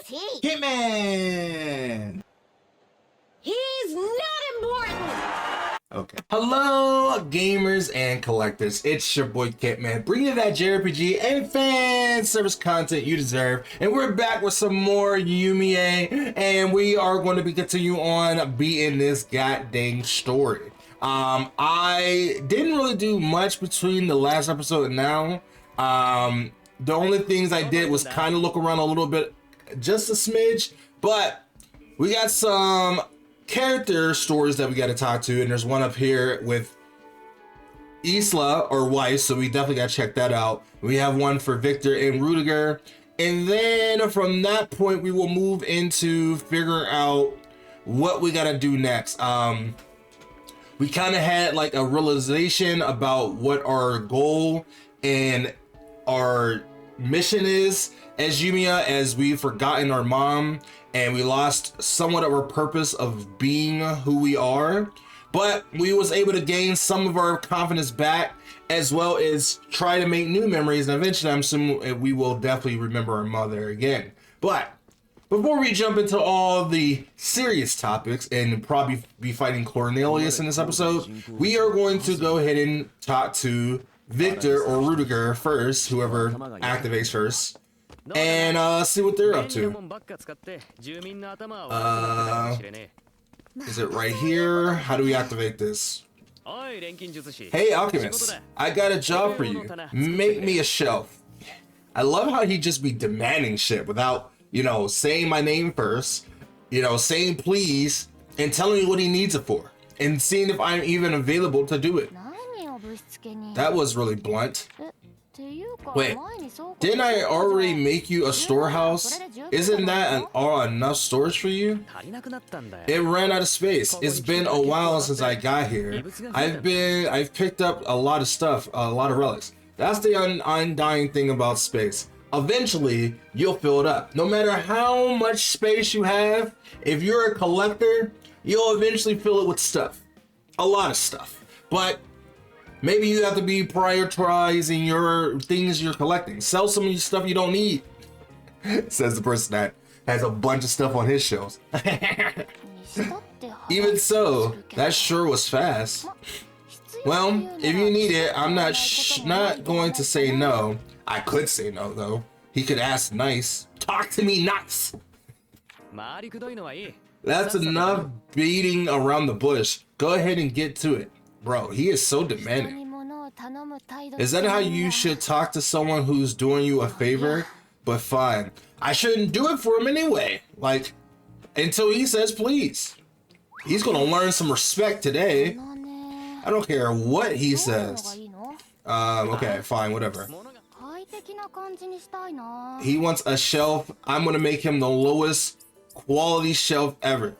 Who's he? Hitman! He's not important! Okay. Hello, gamers and collectors. It's your boy Kitman, bringing you that JRPG and fan service content you deserve. And we're back with some more Yumia, and we are going to be continuing on beating this goddamn story. I didn't really do much between the last episode and now. The only things I did was kind of look around a little bit, just a smidge, but we got some character stories that we got to talk to, and there's one up here with Isla or Weiss, so we definitely got to check that out. We have one for Victor and Rudiger, and then from that point we will move into figuring out what we got to do next. We kind of had like a realization about what our goal and our mission is as Yumia, as we've forgotten our mom and we lost somewhat of our purpose of being who we are, but we was able to gain some of our confidence back, as well as try to make new memories, and eventually I'm assuming we will definitely remember our mother again. But before we jump into all the serious topics and probably be fighting Corleonis in this episode, we are going to go ahead and talk to Victor or Rudiger first, whoever activates first, and see what they're up to. Is it right here? How do we activate this? Hey Alchemist, I got a job for you. Make me a shelf. I love how he just be demanding shit without, you know, saying my name first, you know, saying please, and telling me what he needs it for, and seeing if I'm even available to do it. That was really blunt. Wait, didn't I already make you a storehouse? Isn't that all enough storage for you? It ran out of space. It's been a while since I got here. I've picked up a lot of stuff, a lot of relics. That's the undying thing about space. Eventually, you'll fill it up. No matter how much space you have, if you're a collector, you'll eventually fill it with stuff. A lot of stuff. But maybe you have to be prioritizing your things you're collecting. Sell some of your stuff you don't need. Says the person that has a bunch of stuff on his shelves. Even so, that sure was fast. Well, if you need it, I'm not going to say no. I could say no though. He could ask nice. Talk to me nice. That's enough beating around the bush. Go ahead and get to it. Bro, he is so demanding. Is that how you should talk to someone who's doing you a favor? But fine. I shouldn't do it for him anyway. Like, until he says please. He's gonna learn some respect today. I don't care what he says. Okay, fine, whatever. He wants a shelf. I'm gonna make him the lowest quality shelf ever.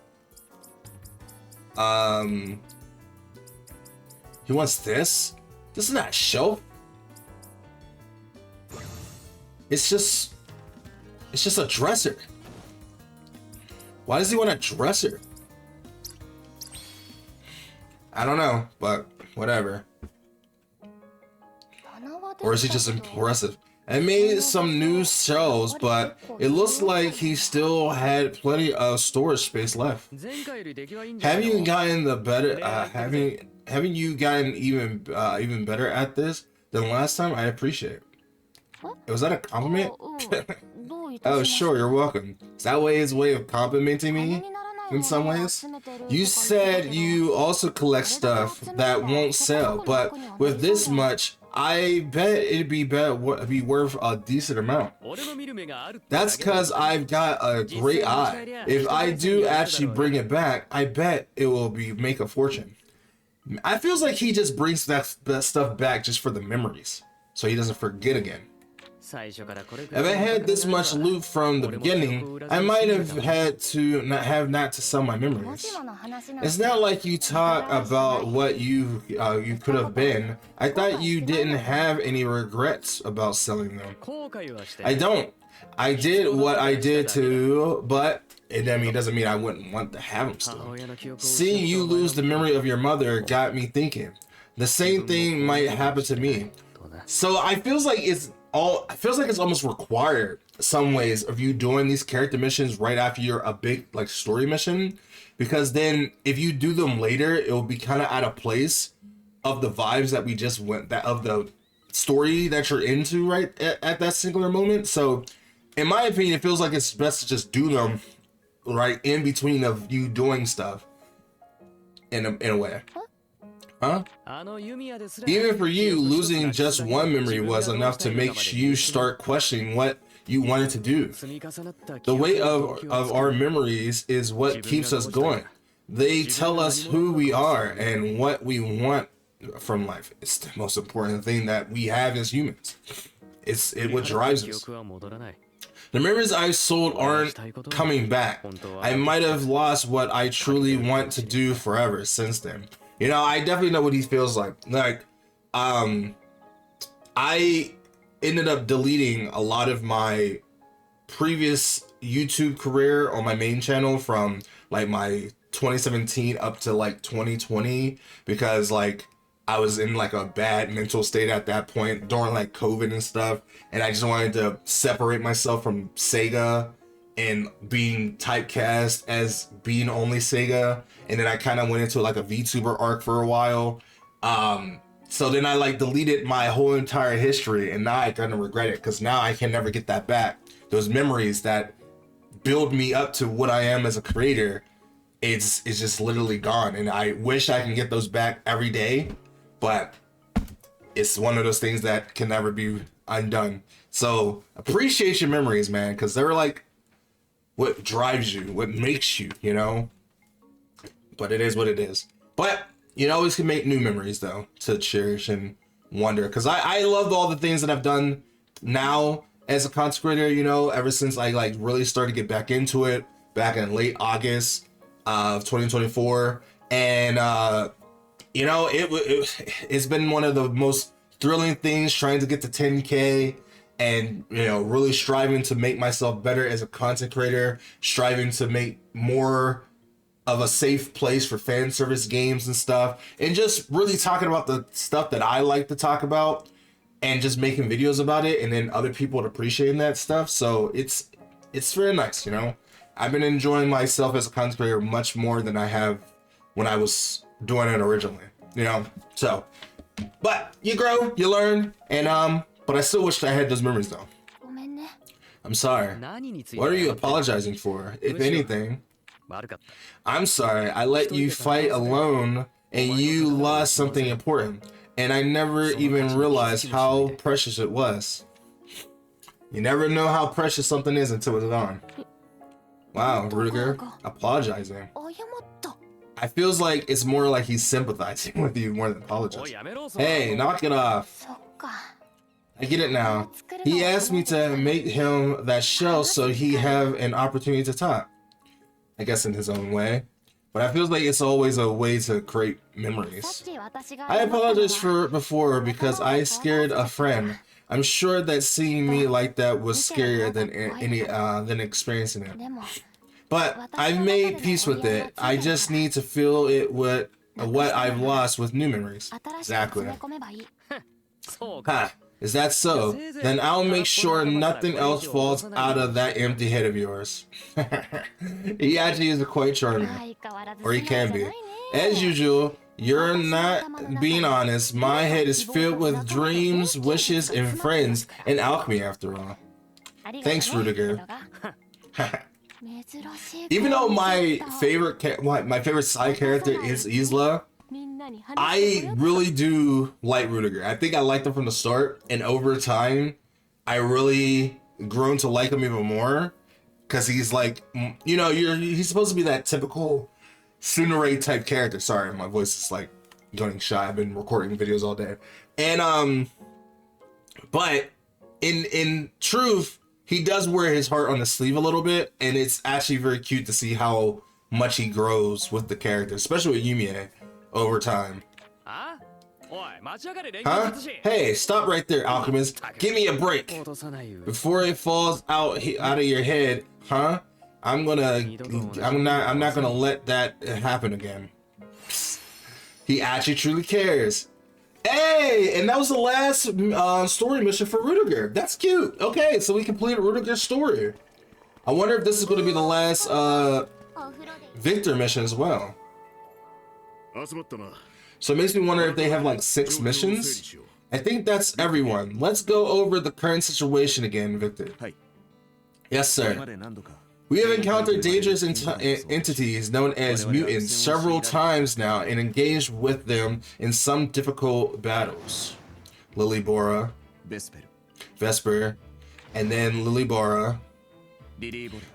He wants this? This is not a shelf. It's just a dresser. Why does he want a dresser? I don't know, but whatever. Or is he just impressive? I made some new shelves, but it looks like he still had plenty of storage space left. Haven't you gotten the better? Haven't you gotten even better at this than last time? I appreciate it. Was that a compliment? Oh, sure, you're welcome. Is that his way of complimenting me? In some ways, you said you also collect stuff that won't sell, but with this much, I bet it'd be worth a decent amount. That's because I've got a great eye. If I do actually bring it back, I bet it will make a fortune. I feels like he just brings that stuff back just for the memories, so he doesn't forget again. If I had this much loot from the beginning, I might have had to not to sell my memories. It's not like you talk about what you could have been. I thought you didn't have any regrets about selling them. I don't. I did what I did too, but it doesn't mean I wouldn't want to have them still. Seeing you lose the memory of your mother got me thinking. The same thing might happen to me. So I feels like it's almost required some ways of you doing these character missions right after you're a big like story mission, because then if you do them later, it will be kind of out of place of the vibes that we just went that of the story that you're into right at that singular moment. So in my opinion, it feels like it's best to just do them right in between of you doing stuff in a way. Huh? Even for you, losing just one memory was enough to make you start questioning what you wanted to do. The weight of our memories is what keeps us going. They tell us who we are and what we want from life. It's the most important thing that we have as humans. It's what drives us. The memories I've sold aren't coming back. I might have lost what I truly want to do forever since then. You know, I definitely know what he feels like. Like, I ended up deleting a lot of my previous YouTube career on my main channel from like my 2017 up to like 2020 because like I was in like a bad mental state at that point during like COVID and stuff, and I just wanted to separate myself from Sega and being typecast as being only Sega. And then I kind of went into like a VTuber arc for a while. So then I like deleted my whole entire history, and now I kind of regret it because now I can never get that back. Those memories that build me up to what I am as a creator, it's just literally gone. And I wish I can get those back every day, but it's one of those things that can never be undone. So appreciate your memories, man, because they're like what drives you, what makes you, you know? But it is what it is. But you always can make new memories though to cherish and wonder. Because I love all the things that I've done now as a content creator, you know, ever since I like really started to get back into it back in late August of 2024. And you know, it's been one of the most thrilling things trying to get to 10K and, you know, really striving to make myself better as a content creator, striving to make more of a safe place for fan service games and stuff, and just really talking about the stuff that I like to talk about and just making videos about it, and then other people appreciating that stuff. So it's very nice, you know. I've been enjoying myself as a content creator much more than I have when I was doing it originally, you know. So, but you grow, you learn, and but I still wish I had those memories though. I'm sorry. What are you apologizing for, if anything? I'm sorry, I let you fight alone and you lost something important, and I never even realized how precious it was. You never know how precious something is until it's gone. Wow, Rudiger, apologizing. I feels like it's more like he's sympathizing with you more than apologizing. Hey, knock it off. I get it now. He asked me to make him that shell so he have an opportunity to talk. I guess in his own way. But I feel like it's always a way to create memories. I apologized for before because I scared a friend. I'm sure that seeing me like that was scarier than experiencing it. But I've made peace with it. I just need to fill it with what I've lost with new memories. Exactly. Huh. Is that so? Then I'll make sure nothing else falls out of that empty head of yours. He actually is quite charming. Or he can be. As usual, you're not being honest. My head is filled with dreams, wishes, and friends, and alchemy after all. Thanks, Rudiger. Even though my favorite side character is Isla, I really do like Rudiger. I think I liked him from the start, and over time, I really grown to like him even more because he's like, you know, he's supposed to be that typical Tsunade type character. Sorry, my voice is like going shy. I've been recording videos all day, and but in truth, he does wear his heart on his sleeve a little bit, and it's actually very cute to see how much he grows with the character, especially with Yumia. Over time. Huh? Hey, stop right there, Alchemist. Give me a break. Before it falls out of your head, huh? I'm not gonna let that happen again. He actually truly cares. Hey, and that was the last story mission for Rudiger. That's cute. Okay, so we completed Rudiger's story. I wonder if this is going to be the last Victor mission as well. So it makes me wonder if they have like 6 missions. I think that's everyone. Let's go over the current situation again, Victor. Yes, sir. We have encountered dangerous entities known as mutants several times now and engaged with them in some difficult battles. Lilybora, Vesper, and then Lilybora.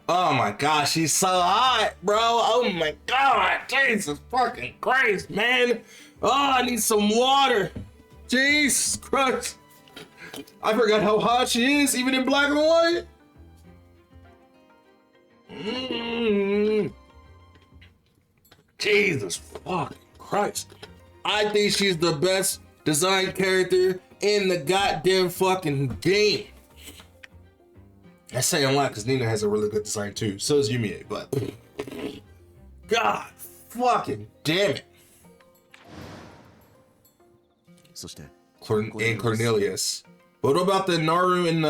Oh my gosh, she's so hot, bro. Oh my god, Jesus fucking Christ, man. Oh, I need some water. Jesus Christ. I forgot how hot she is, even in black and white. Jesus fucking Christ. I think she's the best designed character in the goddamn fucking game. I say a lot because Nina has a really good design too. So is Yumia, but God fucking damn it. And Cornelius. But what about the Naru and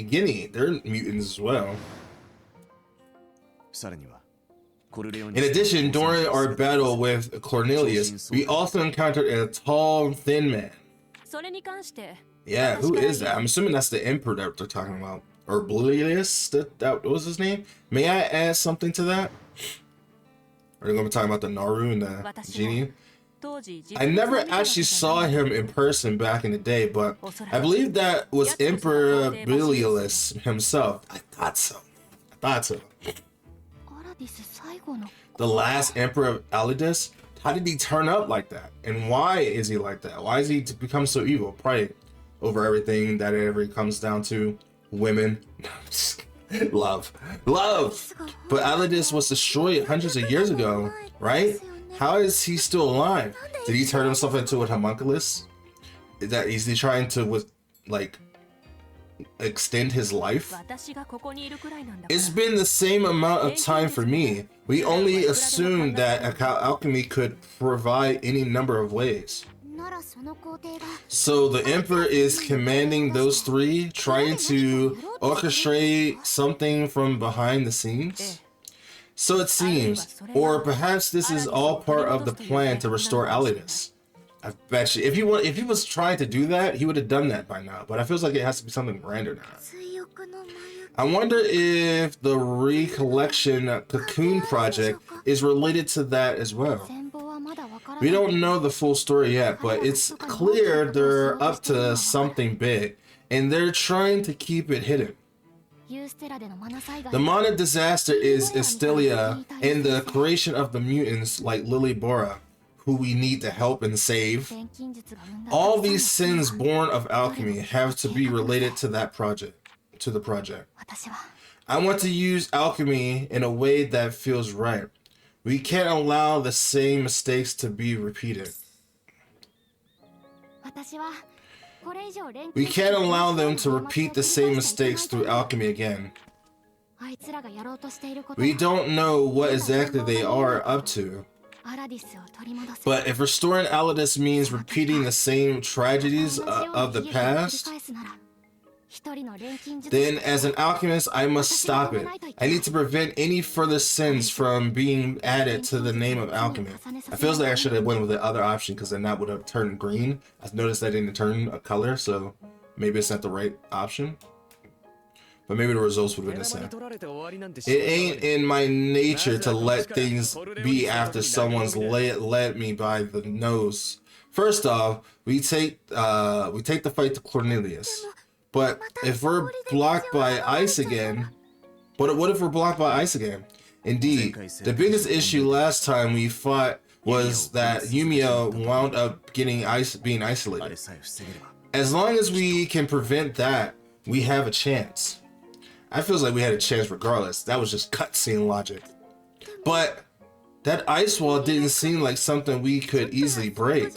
Guinea? They're mutants as well. In addition, during our battle with Cornelius, we also encountered a tall, thin man. Yeah, who is that? I'm assuming that's the Emperor that they're talking about. Or Blius, that was his name? May I add something to that? Are you going to be talking about the Naru and the Genie? I never actually saw him in person back in the day, but I believe that was Emperor Bilius himself. I thought so. The last Emperor of Alidus? How did he turn up like that? And why is he like that? Why is he become so evil? Probably over everything that it ever comes down to. Women. Love. But Alidus was destroyed hundreds of years ago, right? How is he still alive? Did he turn himself into a homunculus? Is he trying to extend his life? It's been the same amount of time for me. We only assumed that alchemy could provide any number of ways. So the Emperor is commanding those 3, trying to orchestrate something from behind the scenes? So it seems, or perhaps this is all part of the plan to restore Alidus. I bet you, if he was trying to do that, he would have done that by now. But I feel like it has to be something grander now. I wonder if the recollection Cocoon project is related to that as well. We don't know the full story yet, but it's clear they're up to something big, and they're trying to keep it hidden. The Mana disaster is Estelia and the creation of the mutants like Lilybora, who we need to help and save. All these sins born of alchemy have to be related to the project. I want to use alchemy in a way that feels right. We can't allow the same mistakes to be repeated. We can't allow them to repeat the same mistakes through alchemy again. We don't know what exactly they are up to. But if restoring Alidus means repeating the same tragedies of the past, then as an alchemist, I must stop it. I need to prevent any further sins from being added to the name of alchemy. I feel like I should have went with the other option because then that would have turned green. I noticed that didn't turn a color, so maybe it's not the right option. But maybe the results would have been the same. It ain't in my nature to let things be after someone's led me by the nose. First off, we take the fight to Cornelius. But if we're blocked by ice again, what if we're blocked by ice again? Indeed, the biggest issue last time we fought was that Yumia wound up being isolated. As long as we can prevent that, we have a chance. I feel like we had a chance regardless. That was just cutscene logic. But that ice wall didn't seem like something we could easily break.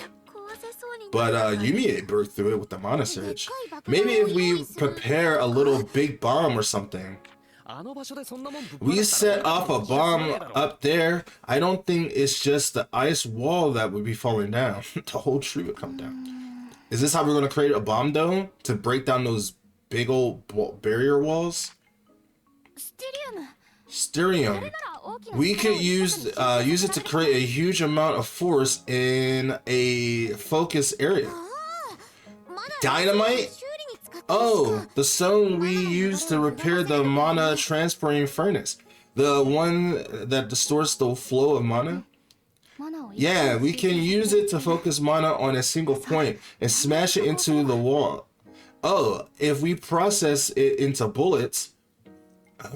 But Yumia broke through it with the Mana Surge. Maybe if we prepare a little big bomb or something. We set off a bomb up there. I don't think it's just the ice wall that would be falling down. The whole tree would come down. Is this how we're gonna create a bomb dome to break down those big old barrier walls? Styrium. We could use it to create a huge amount of force in a focus area. Dynamite? Oh, the stone we used to repair the mana transporting furnace. The one that distorts the flow of mana? Yeah, we can use it to focus mana on a single point and smash it into the wall. Oh, if we process it into bullets.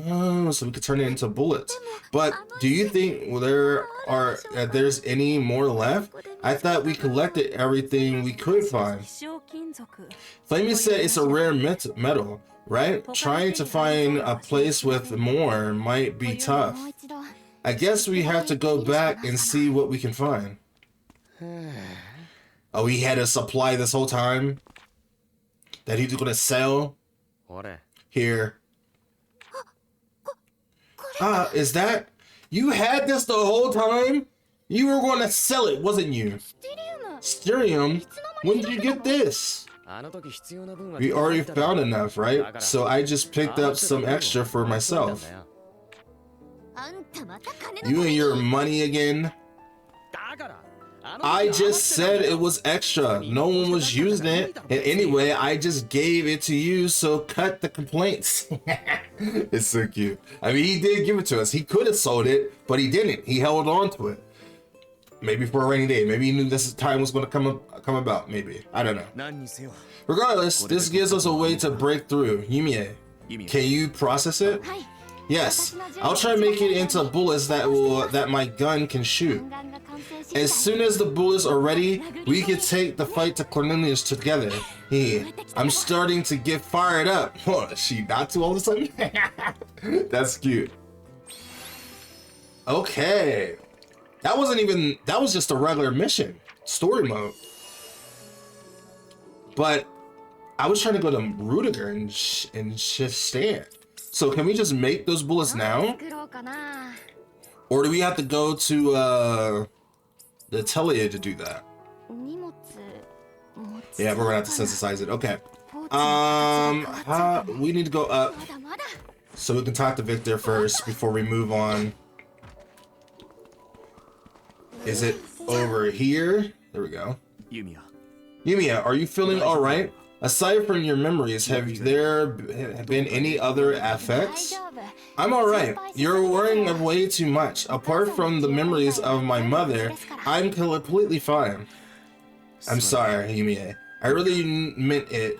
Oh, so we could turn it into bullets. But do you think there's any more left? I thought we collected everything we could find. Flamey said it's a rare metal, right? Trying to find a place with more might be tough. I guess we have to go back and see what we can find. Oh, he had a supply this whole time that he's gonna sell? Here. Ah, is that? You had this the whole time? You were going to sell it, wasn't you? Styrium? When did you get this? We already found enough, right? So I just picked up some extra for myself. You and your money again? I just said it was extra. No one was using it. And anyway, I just gave it to you, so cut the complaints. It's so cute. I mean, he did give it to us. He could have sold it, but he didn't. He held on to it. Maybe for a rainy day. Maybe he knew this time was going to come about. Maybe. I don't know. Regardless, this gives us a way to break through. Yumia, can you process it? Yes. I'll try to make it into bullets that my gun can shoot. As soon as the bullets are ready, we can take the fight to Corleonis together. Hey, I'm starting to get fired up. Oh, is she not to all of a sudden? That's cute. Okay. That was just a regular mission. Story mode. But I was trying to go to Rudiger and just stand. So can we just make those bullets now? Or do we have to go to the Atelier to do that? Yeah, we're gonna have to synthesize it. Okay. We need to go up so we can talk to Victor first before we move on. Is it over here? There we go. Yumia, are you feeling all right? Aside from your memories, have there been any other effects? I'm alright. You're worrying way too much. Apart from the memories of my mother, I'm completely fine. I'm sorry, Yumia. I really meant it.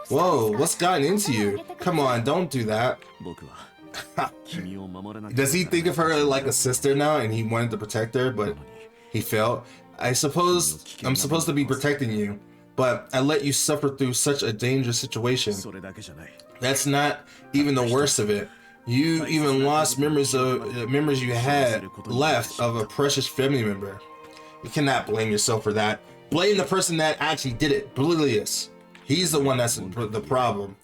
Whoa, what's gotten into you? Come on, don't do that. Does he think of her like a sister now and he wanted to protect her, but he failed? I suppose I'm supposed to be protecting you, but I let you suffer through such a dangerous situation. That's not even the worst of it. You even lost memories you had left of a precious family member. You cannot blame yourself for that. Blame the person that actually did it, Corleonis. He's the one that's the problem.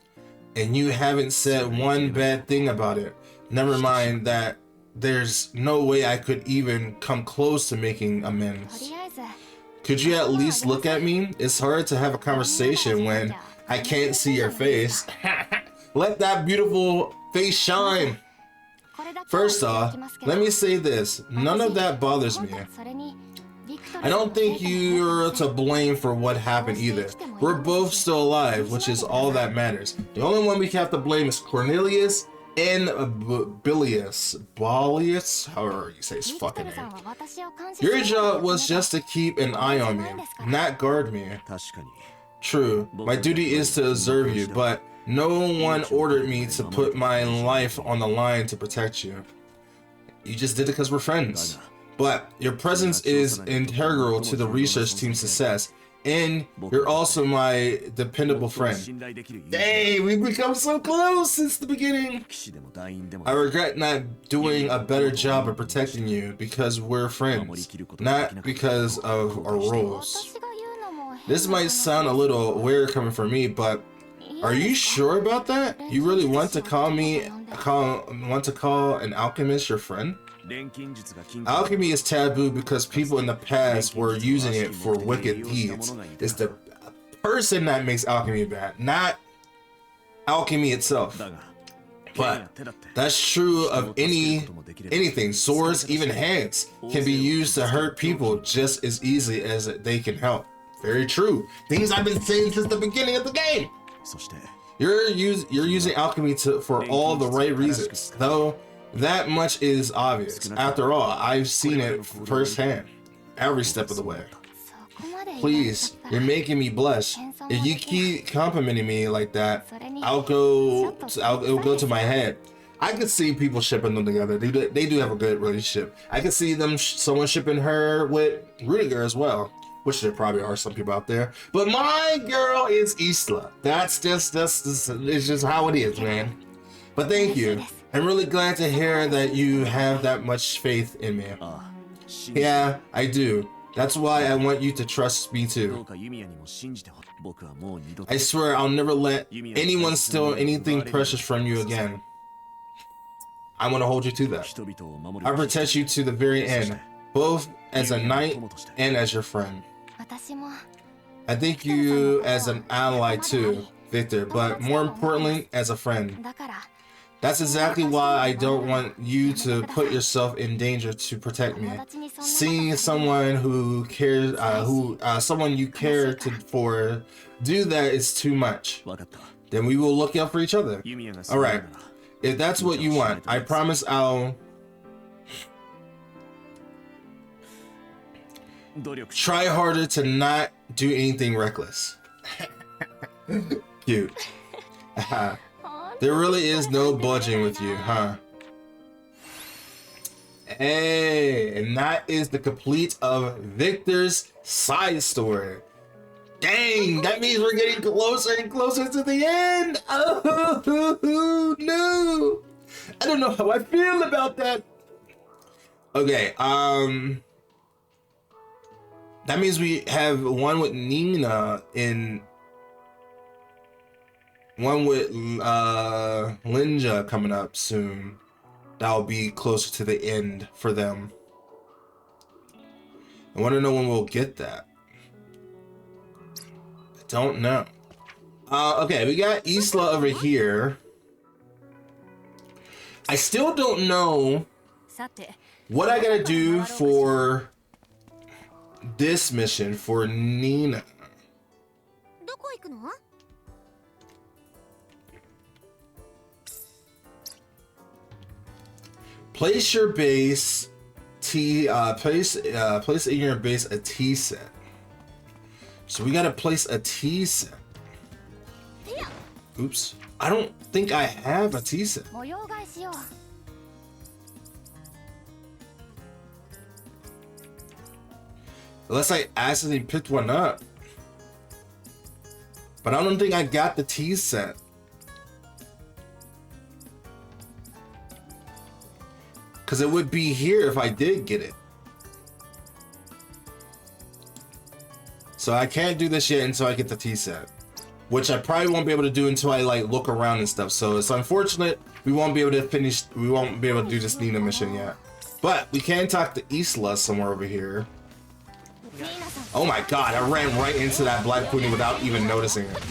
And you haven't said one bad thing about it. Never mind that there's no way I could even come close to making amends. Could you at least look at me? It's hard to have a conversation when I can't see your face. Let that beautiful face shine. First off, let me say this. None of that bothers me. I don't think you're to blame for what happened either. We're both still alive, which is all that matters. The only one we have to blame is Cornelius and Balius, however you say his fucking name. Your job was just to keep an eye on me, not guard me. True, my duty is to observe you, but no one ordered me to put my life on the line to protect you. You just did it because we're friends. But your presence is integral to the research team's success, and you're also my dependable friend. Hey, we've become so close since the beginning. I regret not doing a better job of protecting you because we're friends, not because of our roles. This might sound a little weird coming from me, but are you sure about that? You really want to call an alchemist your friend? Alchemy is taboo because people in the past were using it for wicked deeds. It's the person that makes alchemy bad, not alchemy itself. But that's true of anything. Swords, even hands, can be used to hurt people just as easily as they can help. Very true. Things I've been saying since the beginning of the game. You're using alchemy for all the right reasons, though that much is obvious. After all, I've seen it firsthand, every step of the way. Please, you're making me blush. If you keep complimenting me like that, it'll go to my head. I could see people shipping them together. They do have a good relationship. I could see someone shipping her with Rudiger as well, which there probably are some people out there. But my girl is Isla. It's just how it is, man. But thank you. I'm really glad to hear that you have that much faith in me. Yeah, I do. That's why I want you to trust me too. I swear I'll never let anyone steal anything precious from you again. I want to hold you to that. I'll protect you to the very end, both as a knight and as your friend. I think you as an ally too, Victor, but more importantly, as a friend. That's exactly why I don't want you to put yourself in danger to protect me. Seeing someone who cares, someone you care for, do that is too much. Then we will look out for each other. All right. If that's what you want, I promise I'll try harder to not do anything reckless. Cute. There really is no budging with you, huh? Hey, and that is the complete of Victor's side story. Dang, that means we're getting closer and closer to the end. Oh, no. I don't know how I feel about that. Okay, that means we have one with Nina in... One with Linja coming up soon. That'll be closer to the end for them. I want to know when we'll get that. I don't know. Okay, we got Isla over here. I still don't know what I gotta do for this mission for Nina. Place your base place in your base a tea set. So we gotta place a tea set. Oops. I don't think I have a tea set. Unless I accidentally picked one up. But I don't think I got the tea set. Because it would be here if I did get it. So I can't do this yet until I get the tea set. Which I probably won't be able to do until I like look around and stuff. So it's unfortunate we won't be able to finish, we won't be able to do this Nina mission yet. But we can talk to Isla somewhere over here. Oh my god, I ran right into that black pony without even noticing it.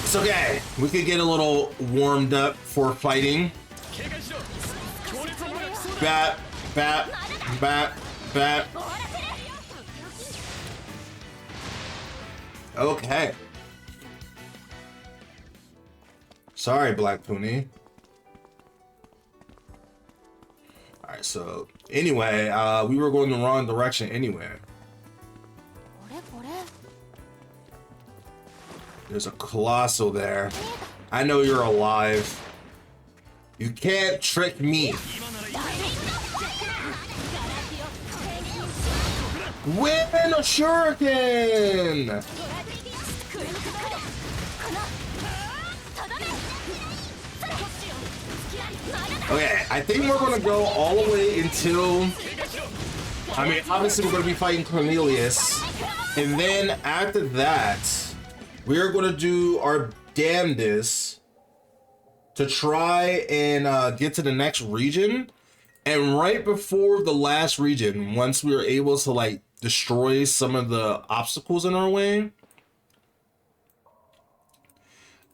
It's okay. We could get a little warmed up for fighting. Bat, bat, bat, bat. Okay. Sorry, Black Pony. Alright, so anyway, we were going the wrong direction anyway. There's a colossal there. I know you're alive. You can't trick me. Win a shuriken! Okay, I think we're gonna go all the way until... I mean, obviously we're gonna be fighting Corleonis. And then after that, we're gonna do our damnedest to try and get to the next region. And right before the last region, once we were able to like destroy some of the obstacles in our way,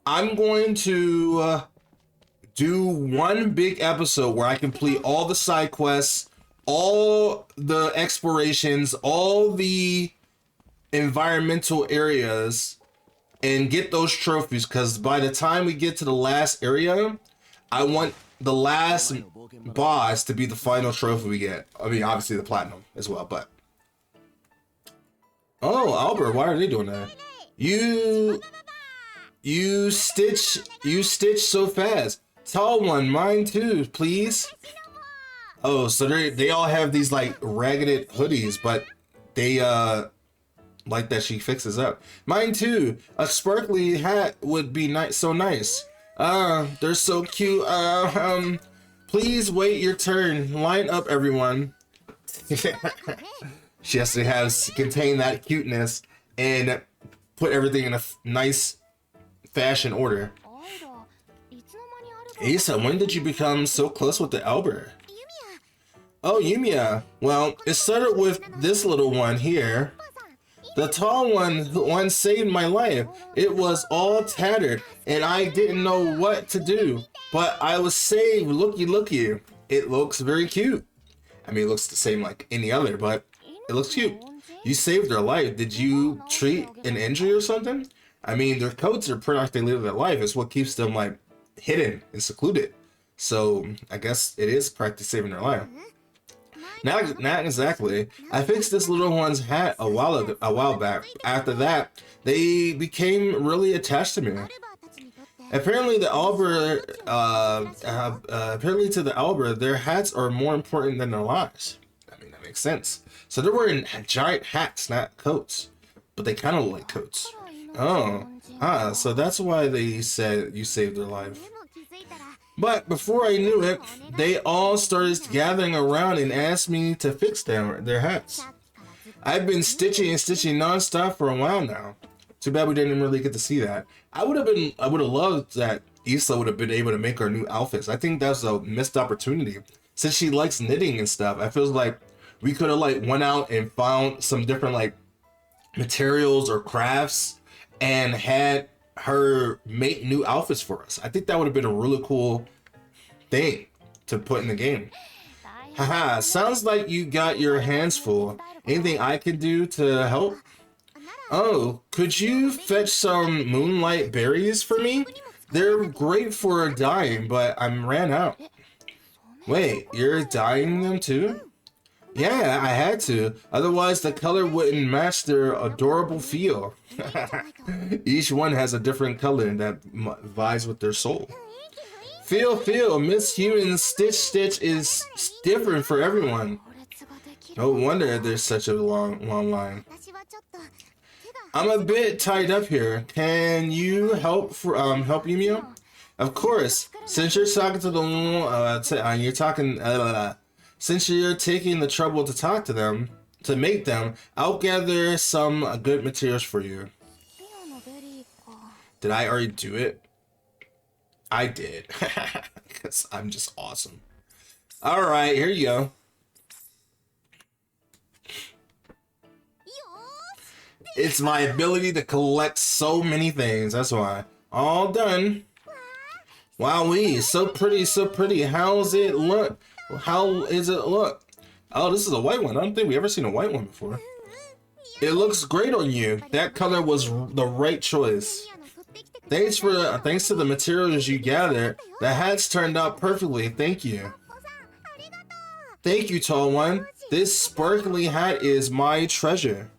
I'm going to do one big episode where I complete all the side quests, all the explorations, all the environmental areas, and get those trophies, because by the time we get to the last area, I want the last boss to be the final trophy we get. I mean, obviously the platinum as well, but... Oh, Albert, why are they doing that? You stitch so fast. Tall one, mine too, please. Oh, so they all have these like ragged hoodies, but they like that she fixes up. Mine too. A sparkly hat would be nice, so nice. They're so cute. Please wait your turn. Line up, everyone. She has to contain that cuteness and put everything in a nice fashion order. Asa, when did you become so close with the Albert? Oh, Yumia. Well, it started with this little one here. The tall one who once saved my life. It was all tattered, and I didn't know what to do. But I was saved. Looky. It looks very cute. I mean, it looks the same like any other, but it looks cute. You saved their life. Did you treat an injury or something? I mean, their coats are practically their life. It's what keeps them like hidden and secluded. So I guess it is practically saving their life. Not exactly. I fixed this little one's hat a while back. After that, they became really attached to me. Apparently, to the Albert, their hats are more important than their lives. I mean, that makes sense. So they're wearing giant hats, not coats, but they kind of look like coats. Oh, so that's why they said you saved their life. But before I knew it, they all started gathering around and asked me to fix their hats. I've been stitching nonstop for a while now. Too bad we didn't really get to see that. I would have loved that Issa would have been able to make her new outfits. I think that's a missed opportunity. Since she likes knitting and stuff, I feel like we could have like went out and found some different like materials or crafts and had her make new outfits for us. I think that would have been a really cool thing to put in the game. Haha, sounds like you got your hands full. Anything I can do to help? Oh, could you fetch some moonlight berries for me? They're great for dyeing, but I'm ran out. Wait, you're dyeing them too? Yeah, I had to. Otherwise, the color wouldn't match their adorable feel. Each one has a different color that vies with their soul. Feel, Miss Human's Stitch is different for everyone. No wonder there's such a long line. I'm a bit tied up here. Can you help Yumia? Of course. Since you're talking to the since you're taking the trouble to talk to them, to make them, I'll gather some good materials for you. Did I already do it? I did. Because I'm just awesome. Alright, here you go. It's my ability to collect so many things, that's why. All done. Wowee, so pretty. How's it look? How is it look? Oh, this is a white one. I don't think we ever seen a white one before. It looks great on you. That color was the right choice. Thanks to the materials you gathered, the hats turned out perfectly. Thank you. Thank you, tall one. This sparkly hat is my treasure.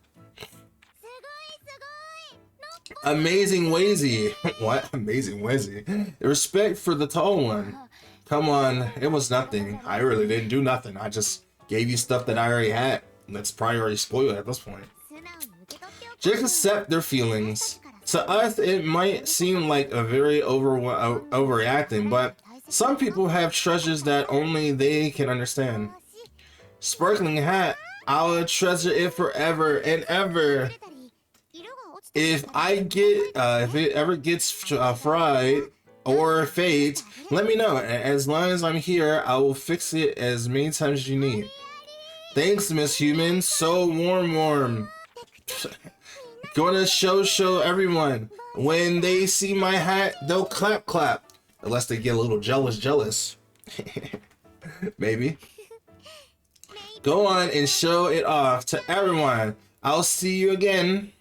Amazing Wazy. What? Amazing Wazy. Respect for the tall one. Come on, it was nothing. I really didn't do nothing. I just gave you stuff that I already had. That's probably already spoiled at this point. Just accept their feelings. To us, it might seem like a very overreacting, but some people have treasures that only they can understand. Sparkling hat, I'll treasure it forever and ever. If it ever gets fried or fades, let me know. As long as I'm here, I will fix it as many times as you need. Thanks, Miss Human. So warm. Gonna show everyone. When they see my hat, they'll clap. Unless they get a little jealous. Maybe. Go on and show it off to everyone. I'll see you again.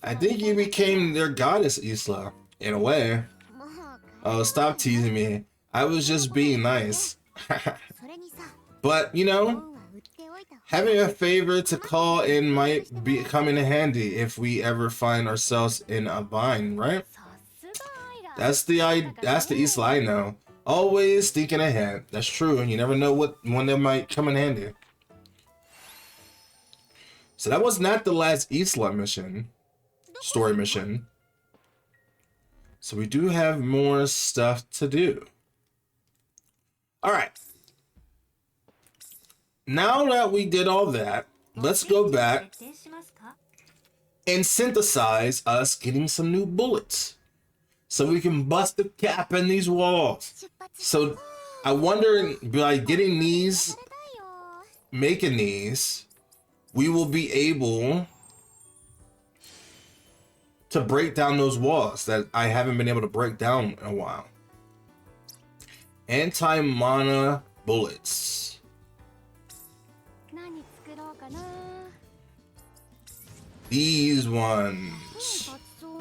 I think you became their goddess, Isla. In a way. Oh, stop teasing me. I was just being nice. But, you know, having a favor to call in might come in handy if we ever find ourselves in a bind, right? That's the Isla I know. Always thinking ahead. That's true, and you never know when they might come in handy. So that was not the last Isla mission. Story mission. So we do have more stuff to do. Alright. Now that we did all that, let's go back and synthesize us getting some new bullets. So we can bust the cap in these walls. So I wonder, by getting these, making these, we will be able to break down those walls that I haven't been able to break down in a while. Anti-mana bullets. These ones.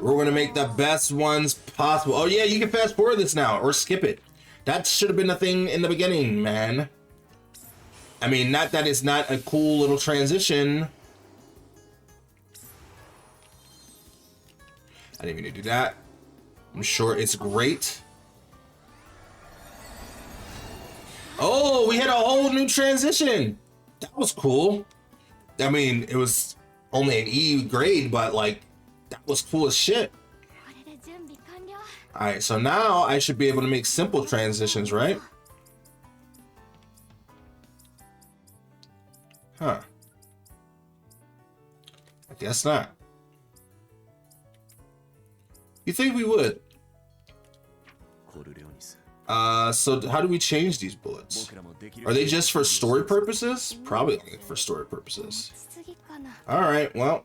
We're gonna make the best ones possible. Oh yeah, you can fast forward this now or skip it. That should have been a thing in the beginning, man. I mean, not that it's not a cool little transition. I didn't even do that. I'm sure it's great. Oh, we had a whole new transition. That was cool. I mean, it was only an E grade, but like, that was cool as shit. Alright, so now I should be able to make simple transitions, right? Huh. I guess not. You think we would? So how do we change these bullets? Are they just for story purposes? Probably only for story purposes. Alright, well.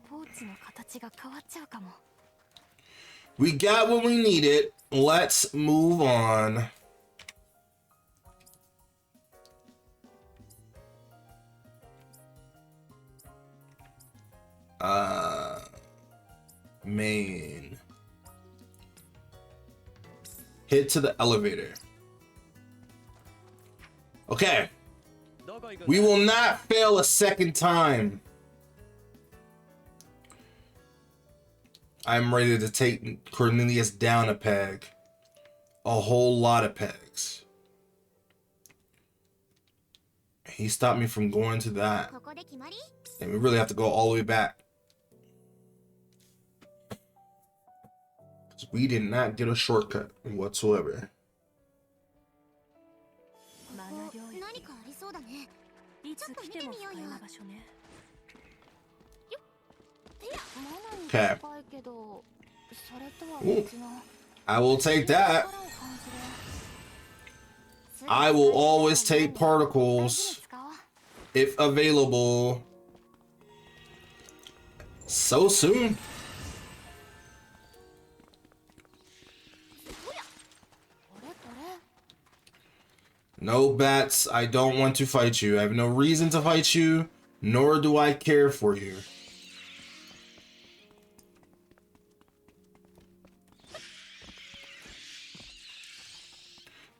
We got what we needed. Let's move on. Main. Head to the elevator. Okay. We will not fail a second time. I'm ready to take Cornelius down a peg. A whole lot of pegs. He stopped me from going to that. And we really have to go all the way back. We did not get a shortcut whatsoever. Okay. Ooh. I will take that. I will always take particles if available. So soon. No bats, I don't want to fight you. I have no reason to fight you, nor do I care for you.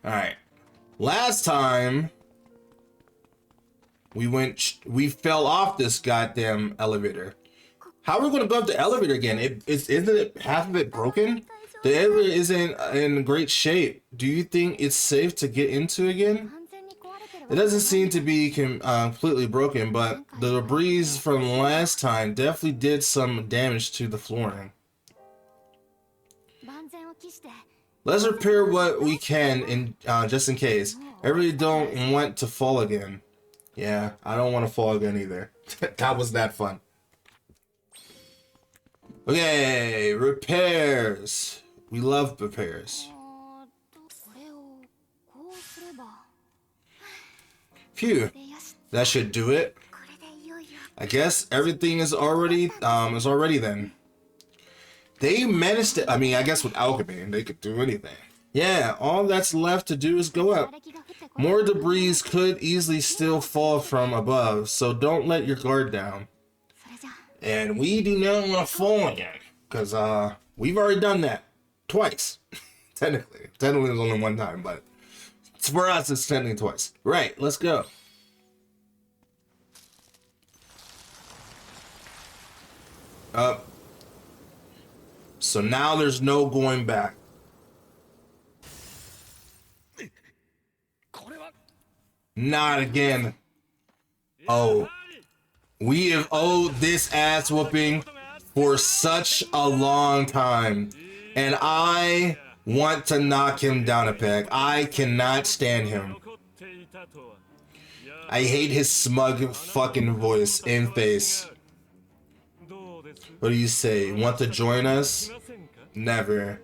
Alright. Last time, we fell off this goddamn elevator. How are we going to go up the elevator again? Isn't it half of it broken? The elevator isn't in great shape. Do you think it's safe to get into again? It doesn't seem to be completely broken, but the debris from last time definitely did some damage to the flooring. Let's repair what we can, just in case. I really don't want to fall again. Yeah, I don't want to fall again either. That was that fun. Okay, repairs. We love repairs. Phew. That should do it. I guess everything is already then. They managed to, I mean, I guess with alchemy, they could do anything. Yeah, all that's left to do is go up. More debris could easily still fall from above, so don't let your guard down. And we do not want to fall again, because we've already done that twice. Technically there's only one time, but for us it's technically twice. Right, let's go. Up. So now there's no going back. Not again. Oh, we have owed this ass whooping for such a long time, and I want to knock him down a peg. I cannot stand him. I hate his smug fucking voice and face. What do you say? Want to join us? Never.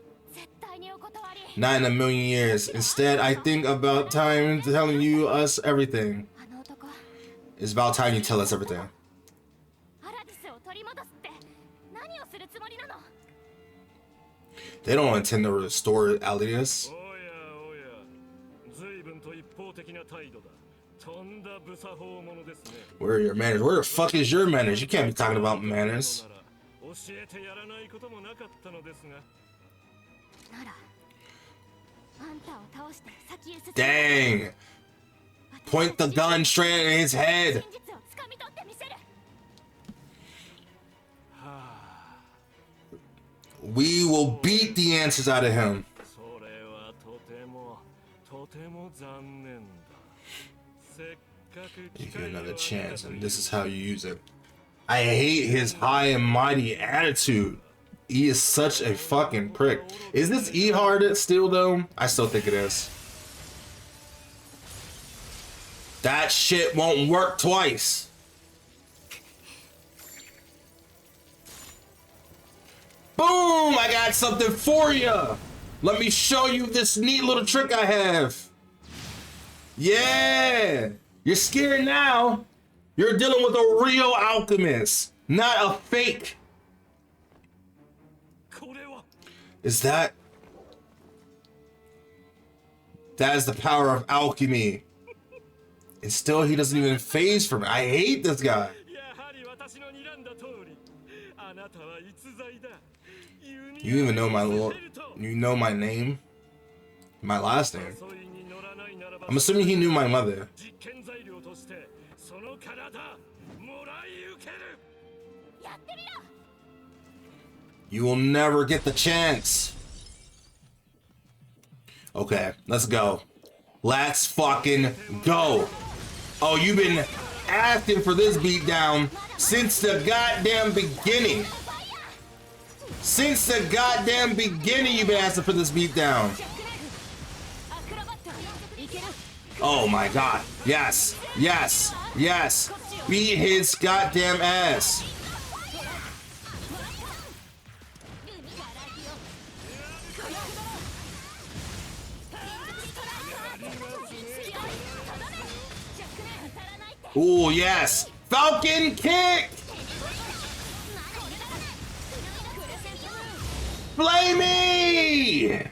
Not in a million years. Instead, I think about time telling you us everything. It's about time you tell us everything. They don't intend to restore Alias. Where are your manners? Where the fuck is your manners? You can't be talking about manners. Dang! Point the gun straight at his head. We will beat the answers out of him. You get another chance, and this is how you use it. I hate his high and mighty attitude. He is such a fucking prick. Is this E-hard still though? I still think it is. That shit won't work twice. Boom! I got something for you. Let me show you this neat little trick I have. Yeah! You're scared now. You're dealing with a real alchemist, not a fake. Is that is the power of alchemy. And still he doesn't even phase from it. I hate this guy. You even know my name? My last name. I'm assuming he knew my mother. You will never get the chance. Okay, let's go. Let's fucking go. Oh, you've been asking for this beatdown since the goddamn beginning. Since the goddamn beginning, you've been asking for this beatdown. Oh my god. Yes. Yes. Yes. Beat his goddamn ass. Oh yes. Falcon kick. Play me.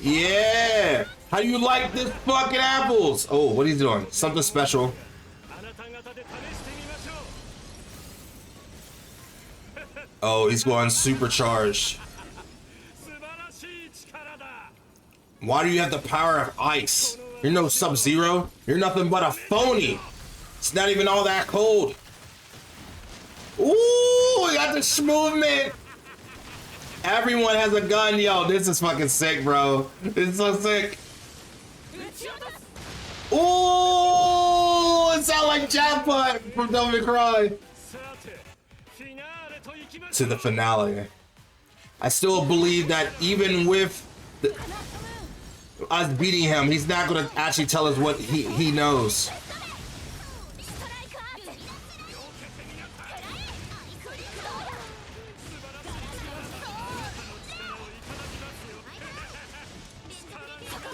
Yeah. How do you like this fucking apples? Oh, what he's doing? Something special. Oh, he's going supercharged. Why do you have the power of ice? You're no Sub-Zero. You're nothing but a phony. It's not even all that cold. Ooh, we got this movement. Everyone has a gun. Yo, this is fucking sick, bro. This is so sick. Ooh, it sounds like Jackpot from Devil May Cry. To the finale. I still believe that even with us beating him, he's not going to actually tell us what he knows.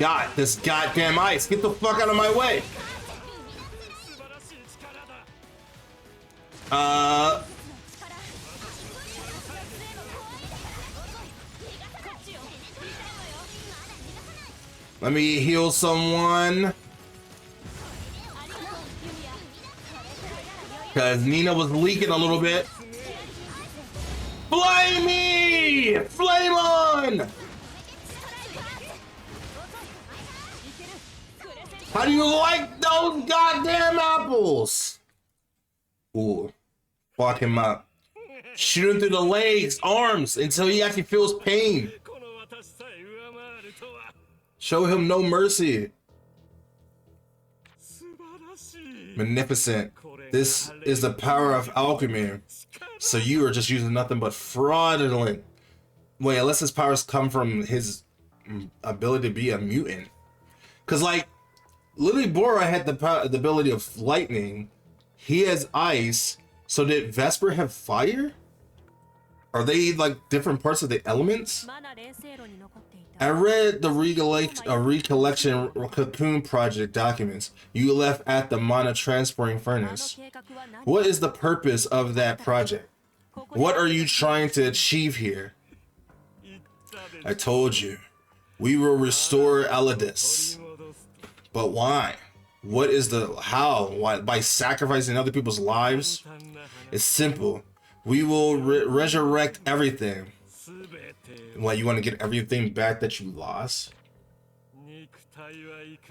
God, this goddamn ice. Get the fuck out of my way. Let me heal someone. Because Nina was leaking a little bit. Flame me! Flame on! How do you like those goddamn apples? Ooh. Fuck him up. Shoot him through the legs, arms, until he actually feels pain. Show him no mercy. Magnificent. This is the power of alchemy. So you are just using nothing but fraudulent. Wait, unless his powers come from his ability to be a mutant. Because, like, Lily Bora had the ability of lightning. He has ice. So did Vesper have fire? Are they, like, different parts of the elements? I read the recollection cocoon project documents you left at the mana transporting furnace. What is the purpose of that project? What are you trying to achieve here? I told you, we will restore Elidis. But why? What is the how? Why? By sacrificing other people's lives? It's simple. We will resurrect everything. What, you want to get everything back that you lost?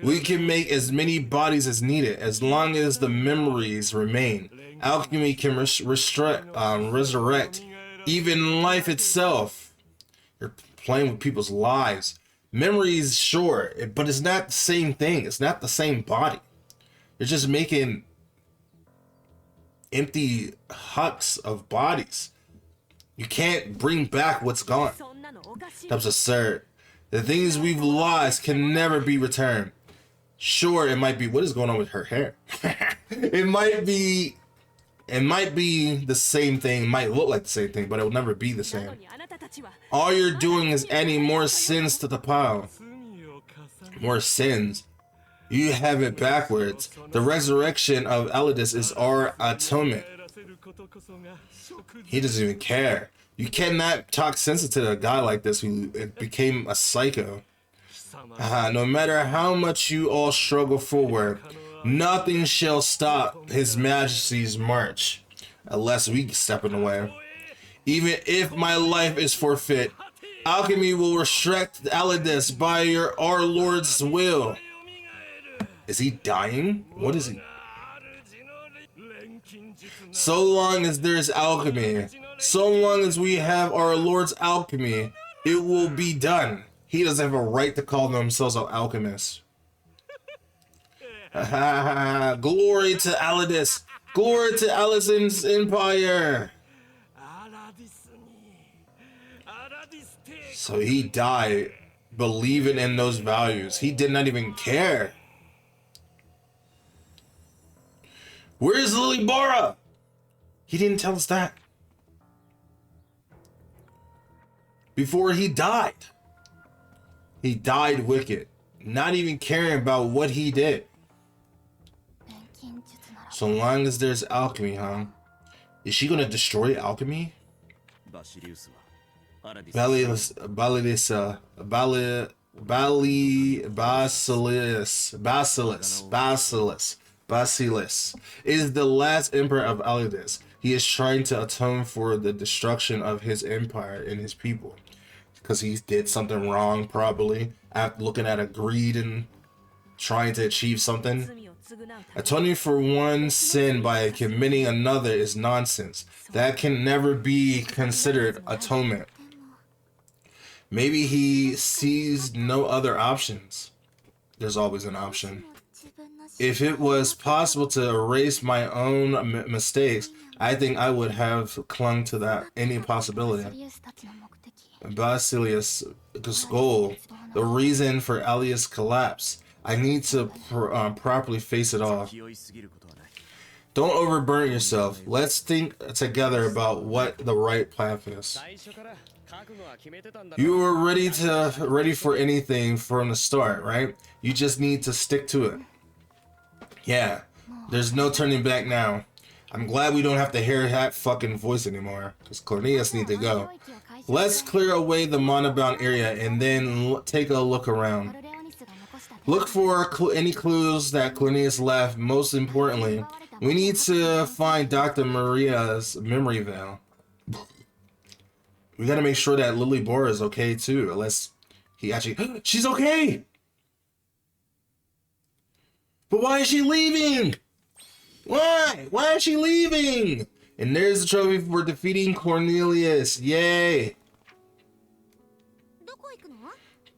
We can make as many bodies as needed, as long as the memories remain. Alchemy can resurrect even life itself. You're playing with people's lives. Memories, sure, but it's not the same thing. It's not the same body. You're just making empty hucks of bodies. You can't bring back what's gone. That's absurd. The things we've lost can never be returned. Sure, it might be. What is going on with her hair? It might be the same thing. It might look like the same thing, but it will never be the same. All you're doing is adding more sins to the pile. More sins. You have it backwards. The resurrection of Elidis is our atonement. He doesn't even care. You cannot talk sense to a guy like this who became a psycho. No matter how much you all struggle forward, nothing shall stop His Majesty's march, unless we step in the way. Even if my life is forfeit, alchemy will resurrect Elidis by our Lord's will. Is he dying? What is he? So long as there is alchemy, so long as we have our Lord's alchemy, it will be done. He doesn't have a right to call themselves an alchemist. Glory to Elidis. Glory to Alison's empire. So he died believing in those values. He did not even care. Where's Lily Bora? He didn't tell us that. Before he died. He died wicked. Not even caring about what he did. So long as there's alchemy, huh? Is she gonna destroy alchemy? Basilius. Basilius is the last emperor of Elidis. He is trying to atone for the destruction of his empire and his people. Because he did something wrong, probably. After looking at a greed and trying to achieve something. Atoning for one sin by committing another is nonsense. That can never be considered atonement. Maybe he sees no other options. There's always an option. If it was possible to erase my own mistakes, I think I would have clung to that any possibility. Basilius' goal, the reason for Elias' collapse. I need to properly face it all. Don't overburden yourself. Let's think together about what the right path is. You were ready for anything from the start, right? You just need to stick to it. Yeah, there's no turning back now. I'm glad we don't have to hear that fucking voice anymore, because Corleonis need to go. Let's clear away the mana-bound area and then take a look around. Look for any clues that Corleonis left. Most importantly, we need to find Dr. Maria's memory veil. We gotta make sure that Lily Bora is okay too, unless he actually... She's okay! But why is she leaving? Why? Why is she leaving? And there's the trophy for defeating Cornelius. Yay!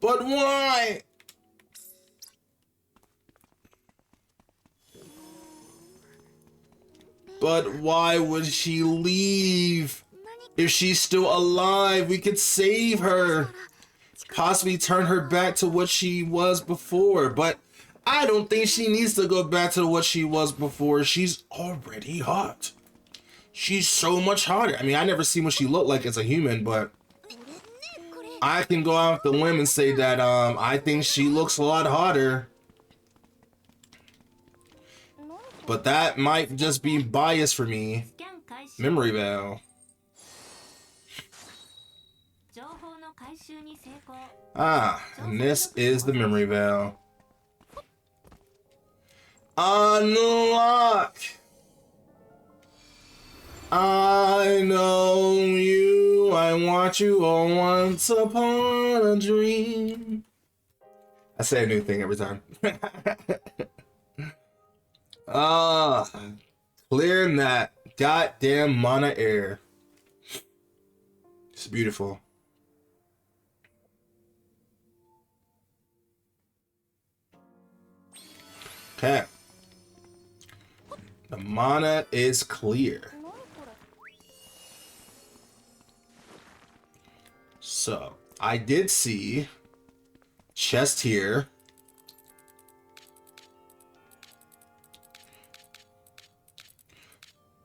But why? But why would she leave? If she's still alive, we could save her. Possibly turn her back to what she was before. But I don't think she needs to go back to what she was before. She's already hot. She's so much hotter. I mean, I never seen what she looked like as a human, but I can go out the limb and say that I think she looks a lot hotter. But that might just be bias for me. Memory veil. Ah, and this is the memory veil. Unlock! I know you, I want you all once upon a dream. I say a new thing every time. Clearing that goddamn mana air. It's beautiful. Okay. The mana is clear. So, I did see chest here.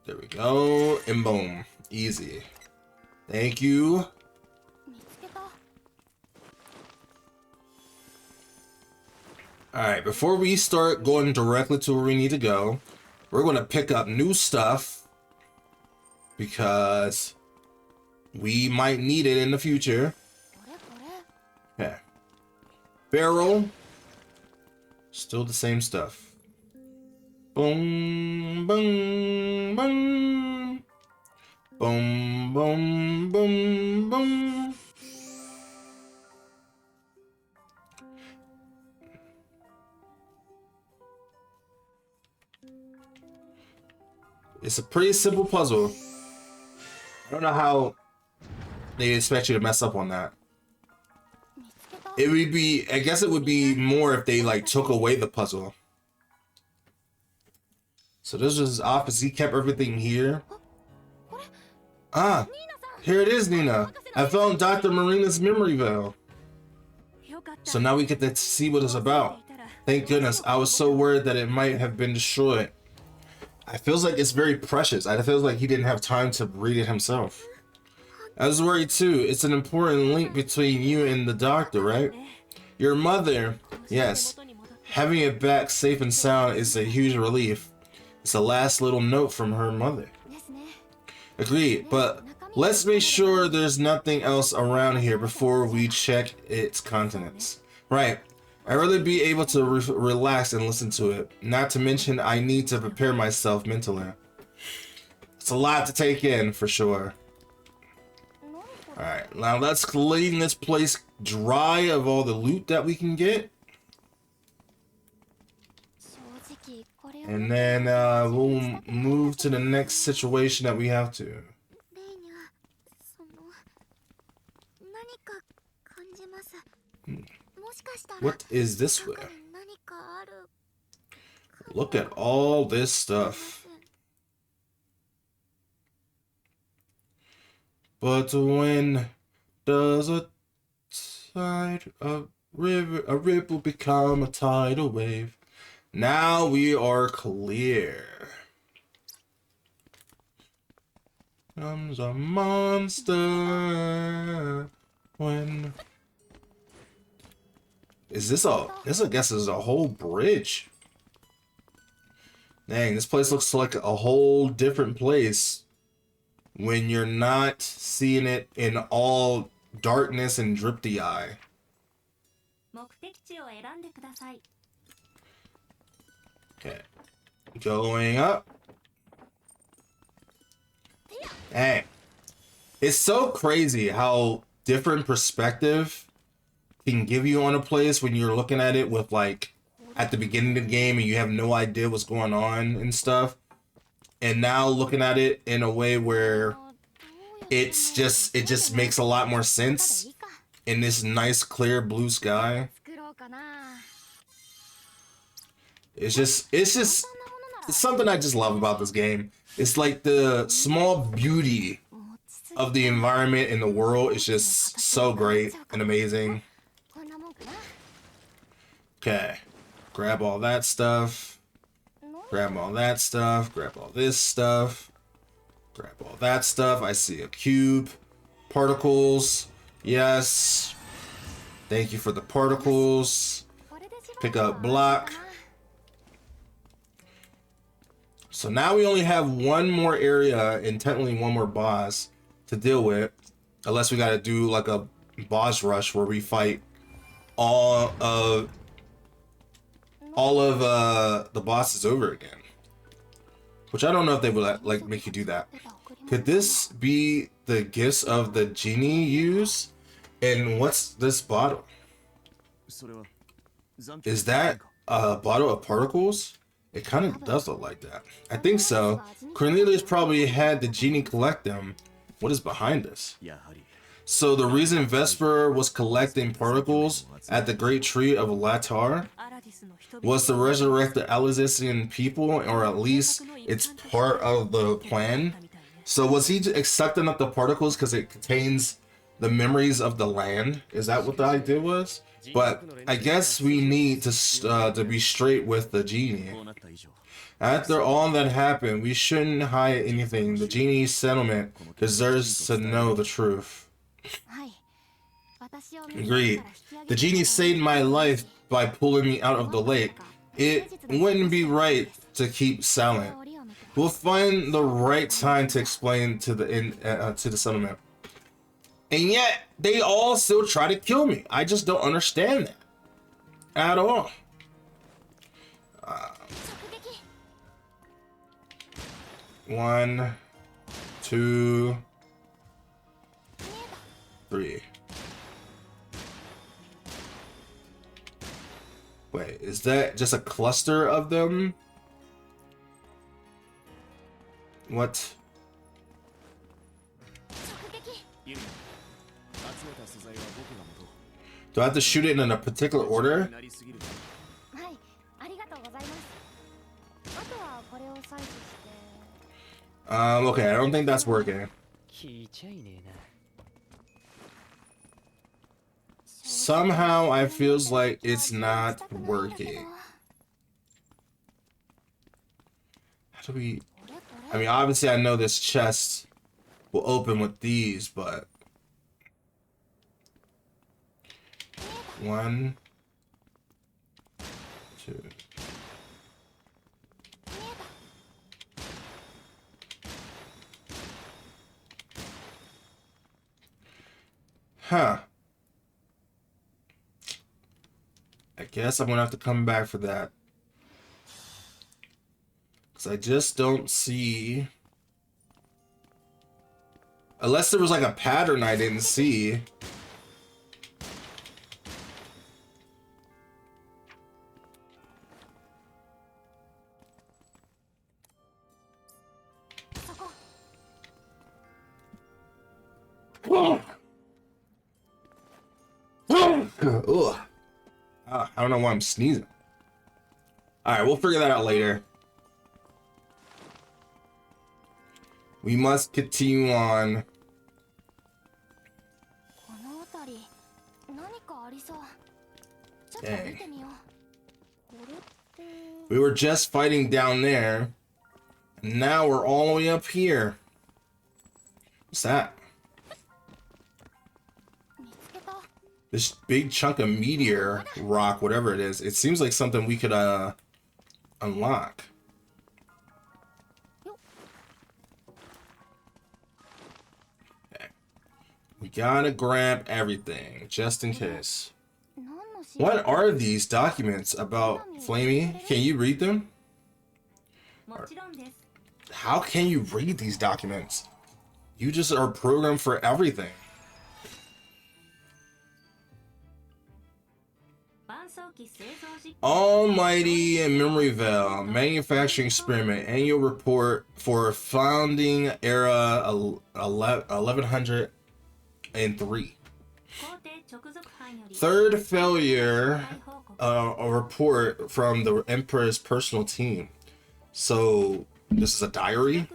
There we go. And boom. Easy. Thank you. Alright, before we start going directly to where we need to go, we're going to pick up new stuff because we might need it in the future. Okay. Barrel. Still the same stuff. Boom, boom, boom. Boom, boom, boom, boom. It's a pretty simple puzzle. I don't know how they expect you to mess up on that. It would be, I guess it would be more if they like took away the puzzle. So this was opposite. He kept everything here. Ah, here it is, Nina. I found Dr. Marina's memory veil. So now we get to see what it's about. Thank goodness. I was so worried that it might have been destroyed. It feels like it's very precious. It feels like he didn't have time to read it himself. I was worried too. It's an important link between you and the doctor, right? Your mother, yes. Having it back safe and sound is a huge relief. It's the last little note from her mother. Agreed, but let's make sure there's nothing else around here before we check its contents. Right. I'd rather be able to relax and listen to it. Not to mention, I need to prepare myself mentally. It's a lot to take in, for sure. Alright, now let's clean this place dry of all the loot that we can get. And then we'll move to the next situation that we have to. What is this way? Look at all this stuff. But when does a ripple become a tidal wave? Now we are clear. Comes a monster. When is this a? This I guess is a whole bridge. Dang, this place looks like a whole different place when you're not seeing it in all darkness and drip the eye. Okay, going up. Dang, it's so crazy how different perspective can give you on a place when you're looking at it with like at the beginning of the game and you have no idea what's going on and stuff, and now looking at it in a way where it just makes a lot more sense in this nice clear blue sky. It's something I just love about this game. It's like the small beauty of the environment in the world is just so great and amazing. Okay, grab all that stuff, grab all that stuff, grab all this stuff, grab all that stuff. I see a cube, particles, yes, thank you for the particles. Pick up block. So now we only have one more area and technically one more boss to deal with, unless we gotta do like a boss rush where we fight all of the bosses over again, which I don't know if they would like make you do that. Could this be the gifts of the genie use? And what's this bottle? Is that a bottle of particles? It kind of does look like that. I think so. Cornelius probably had the genie collect them. What is behind this? So the reason Vesper was collecting particles at the Great Tree of Latar was to resurrect the Alizisian people, or at least it's part of the plan. So was he accepting up the particles because it contains the memories of the land? Is that what the idea was? But I guess we need to be straight with the genie. After all that happened, we shouldn't hide anything. The genie's settlement deserves to know the truth. Agreed. The genie saved my life by pulling me out of the lake. It wouldn't be right to keep silent. We'll find the right time to explain to the settlement. And yet, they all still try to kill me. I just don't understand that at all. 1, 2, 3. Wait, is that just a cluster of them? What? Do I have to shoot it in a particular order? Okay, I don't think that's working. Somehow I feels like it's not working. How do we... I mean, obviously I know this chest will open with these, but... 1, 2. Huh. I guess I'm gonna have to come back for that. Because I just don't see... Unless there was like a pattern I didn't see. Ugh. I don't know why I'm sneezing. Alright, we'll figure that out later. We must continue on. Dang. We were just fighting down there, and now we're all the way up here. What's that? This big chunk of meteor rock, whatever it is. It seems like something we could unlock. Okay. We gotta grab everything just in case. What are these documents about, Flamey? Can you read them? How can you read these documents? You just are programmed for everything. Almighty Memory Veil Manufacturing Experiment Annual Report for Founding Era 1103. Third failure, a report from the Emperor's personal team. So this is a diary.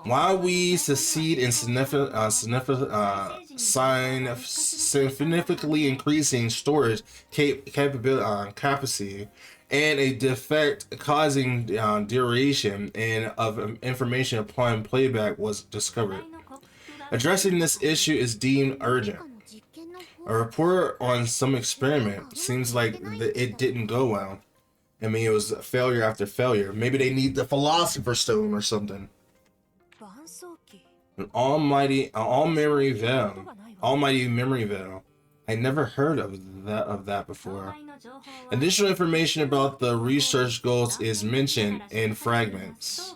While we succeed in significantly increasing storage capacity, and a defect causing duration and of information upon playback was discovered. Addressing this issue is deemed urgent. A report on some experiment seems like it didn't go well. I mean, it was failure after failure. Maybe they need the Philosopher's Stone or something. An almighty memory veil. I never heard of that before. Additional information about the research goals is mentioned in fragments.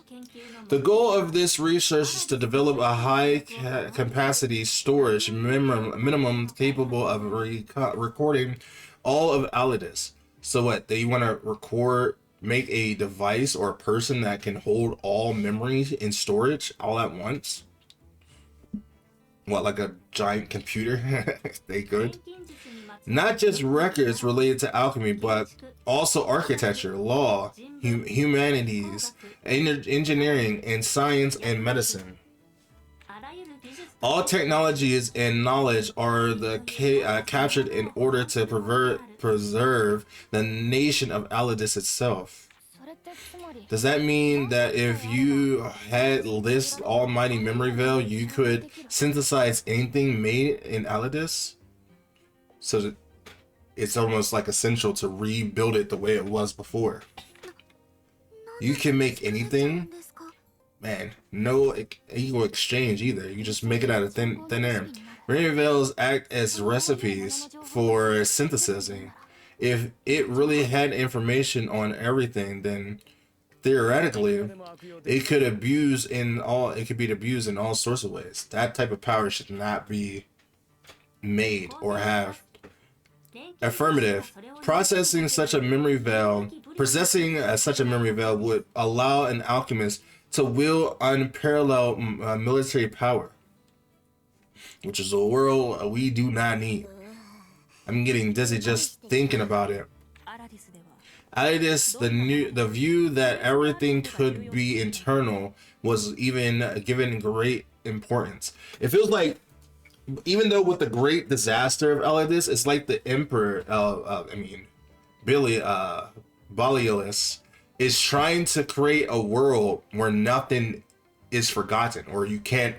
The goal of this research is to develop a high capacity storage minimum capable of recording all of Alidus. So what, they want to make a device or a person that can hold all memories in storage all at once? What, like a giant computer? They could. Not just records related to alchemy, but also architecture, law, humanities, engineering, and science and medicine. All technologies and knowledge are captured in order to preserve the nation of Alidus itself. Does that mean that if you had this almighty memory veil, you could synthesize anything made in Alidus? So that it's almost like essential to rebuild it the way it was before. You can make anything. Man, no equal exchange either. You just make it out of thin air. Memory veils act as recipes for synthesizing. If it really had information on everything, then theoretically it could be abused in all sorts of ways. That type of power should not be made or have. Affirmative. Possessing such a memory veil would allow an alchemist to wield unparalleled military power, which is a world we do not need. I'm getting dizzy just thinking about it. Alidus, the view that everything could be internal was even given great importance. It feels like, even though with the great disaster of Alidus, it's like the Emperor, Baliolus, is trying to create a world where nothing is forgotten or you can't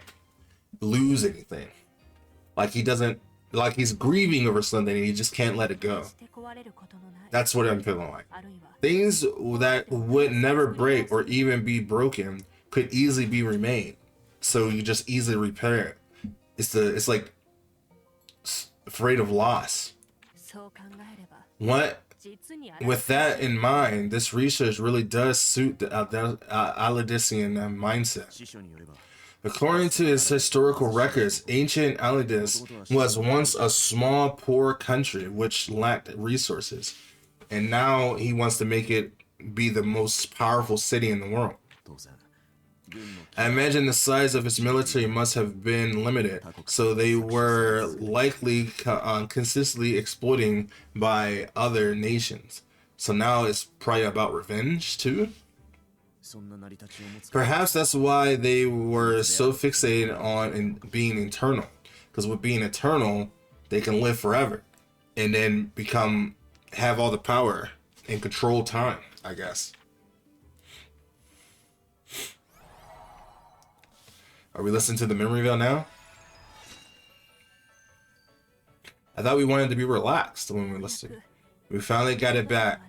lose anything. Like he's grieving over something and he just can't let it go. That's what I'm feeling like. Things that would never break or even be broken could easily be remade. So you just easily repair it. It's like afraid of loss. With that in mind, this research really does suit the Alidusian mindset. According to his historical records, ancient Alidus was once a small, poor country which lacked resources, and now he wants to make it be the most powerful city in the world. I imagine the size of its military must have been limited, so they were likely consistently exploiting by other nations. So now it's probably about revenge too? Perhaps that's why they were so fixated on being eternal. Because with being eternal, they can live forever and then have all the power and control time, I guess. Are we listening to the memory veil now? I thought we wanted to be relaxed when we were listening. We finally got it back.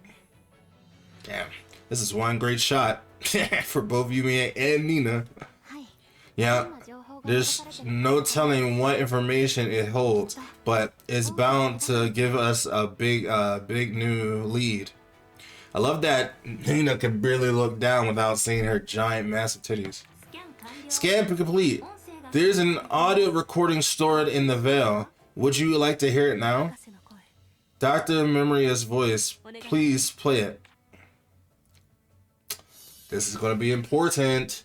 Damn, this is one great shot for both Yumia and Nina. Yeah, there's no telling what information it holds, but it's bound to give us a big new lead. I love that Nina can barely look down without seeing her giant, massive titties. Scan complete. There's an audio recording stored in the veil. Would you like to hear it now? Dr. Memoria's voice. Please play it. This is going to be important.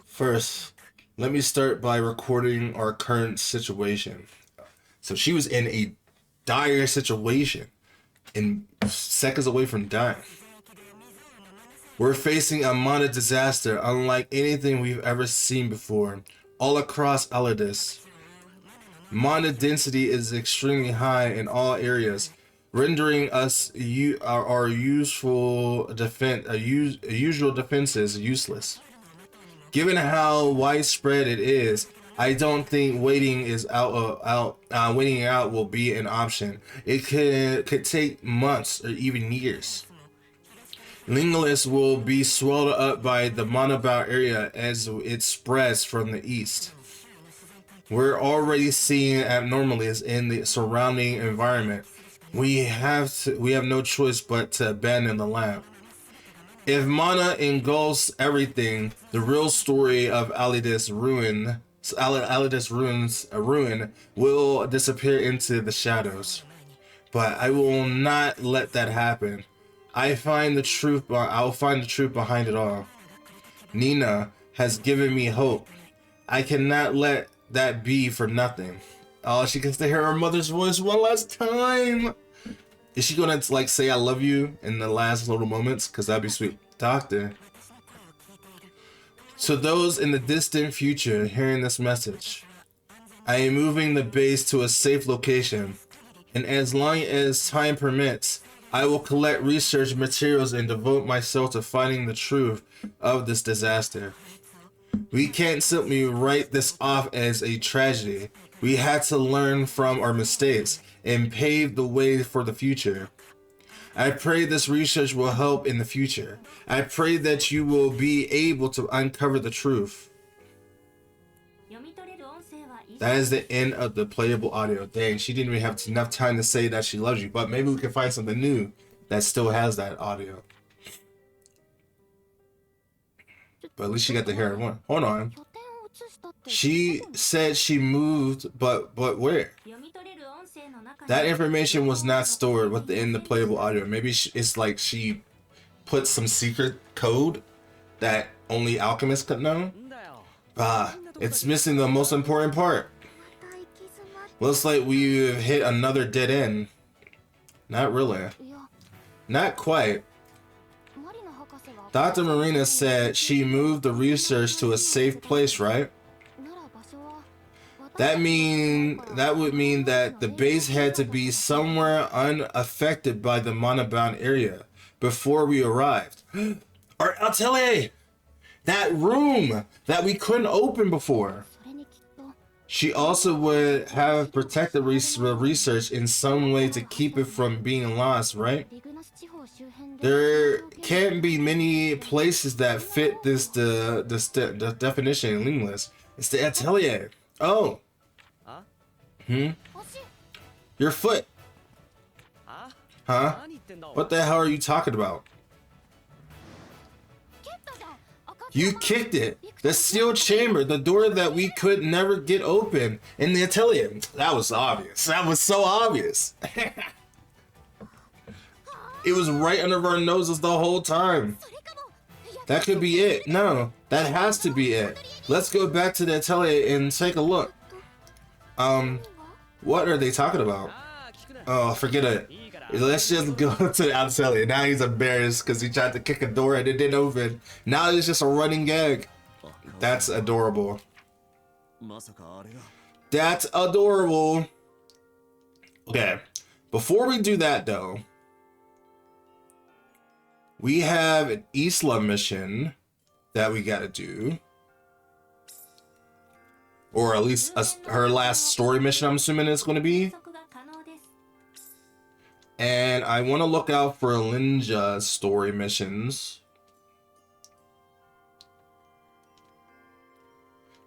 First, let me start by recording our current situation. So she was in a dire situation and seconds away from dying. We're facing a mana disaster unlike anything we've ever seen before, all across Alidus. Mana density is extremely high in all areas, rendering us our usual defenses useless. Given how widespread it is, I don't think waiting out will be an option. It could take months or even years. Lingless will be swallowed up by the Monabout area as it spreads from the east. We're already seeing abnormalities in the surrounding environment. We have no choice but to abandon the lab. If mana engulfs everything, the real story of Alidus ruin will disappear into the shadows. But I will not let that happen. I'll find the truth behind it all. Nina has given me hope. I cannot let that be for nothing. Oh, she gets to hear her mother's voice one last time. Is she gonna like say I love you in the last little moments? Cause that'd be sweet. Doctor. So those in the distant future hearing this message, I am moving the base to a safe location, and as long as time permits, I will collect research materials and devote myself to finding the truth of this disaster. We can't simply write this off as a tragedy. We had to learn from our mistakes and pave the way for the future. I pray this research will help in the future. I pray that you will be able to uncover the truth. That is the end of the playable audio. Dang, she didn't even have enough time to say that she loves you, but maybe we can find something new that still has that audio. But at least she got to hear one. Hold on. She said she moved, but where? That information was not stored within the playable audio. Maybe it's like she put some secret code that only alchemists could know. It's missing the most important part. Looks like we've hit another dead end. Not really. Not quite. Dr. Marina said she moved the research to a safe place, right? That would mean that the base had to be somewhere unaffected by the mana-bound area before we arrived. Our atelier! That room that we couldn't open before. She also would have protected research in some way to keep it from being lost, right? There can't be many places that fit this the definition in Lingless. It's the atelier. Oh. Your foot. Huh? What the hell are you talking about? You kicked it. The sealed chamber, the door that we could never get open in the atelier. That was obvious. That was so obvious. It was right under our noses the whole time. That could be it. No, that has to be it. Let's go back to the atelier and take a look. What are they talking about? Oh, forget it. Let's just go to the atelier. Now he's embarrassed because he tried to kick a door and it didn't open. Now it's just a running gag. That's adorable. That's adorable. Okay, before we do that though, We have an Isla mission that we gotta do. Or at least her last story mission, I'm assuming it's gonna be. And I want to look out for Linja's story missions.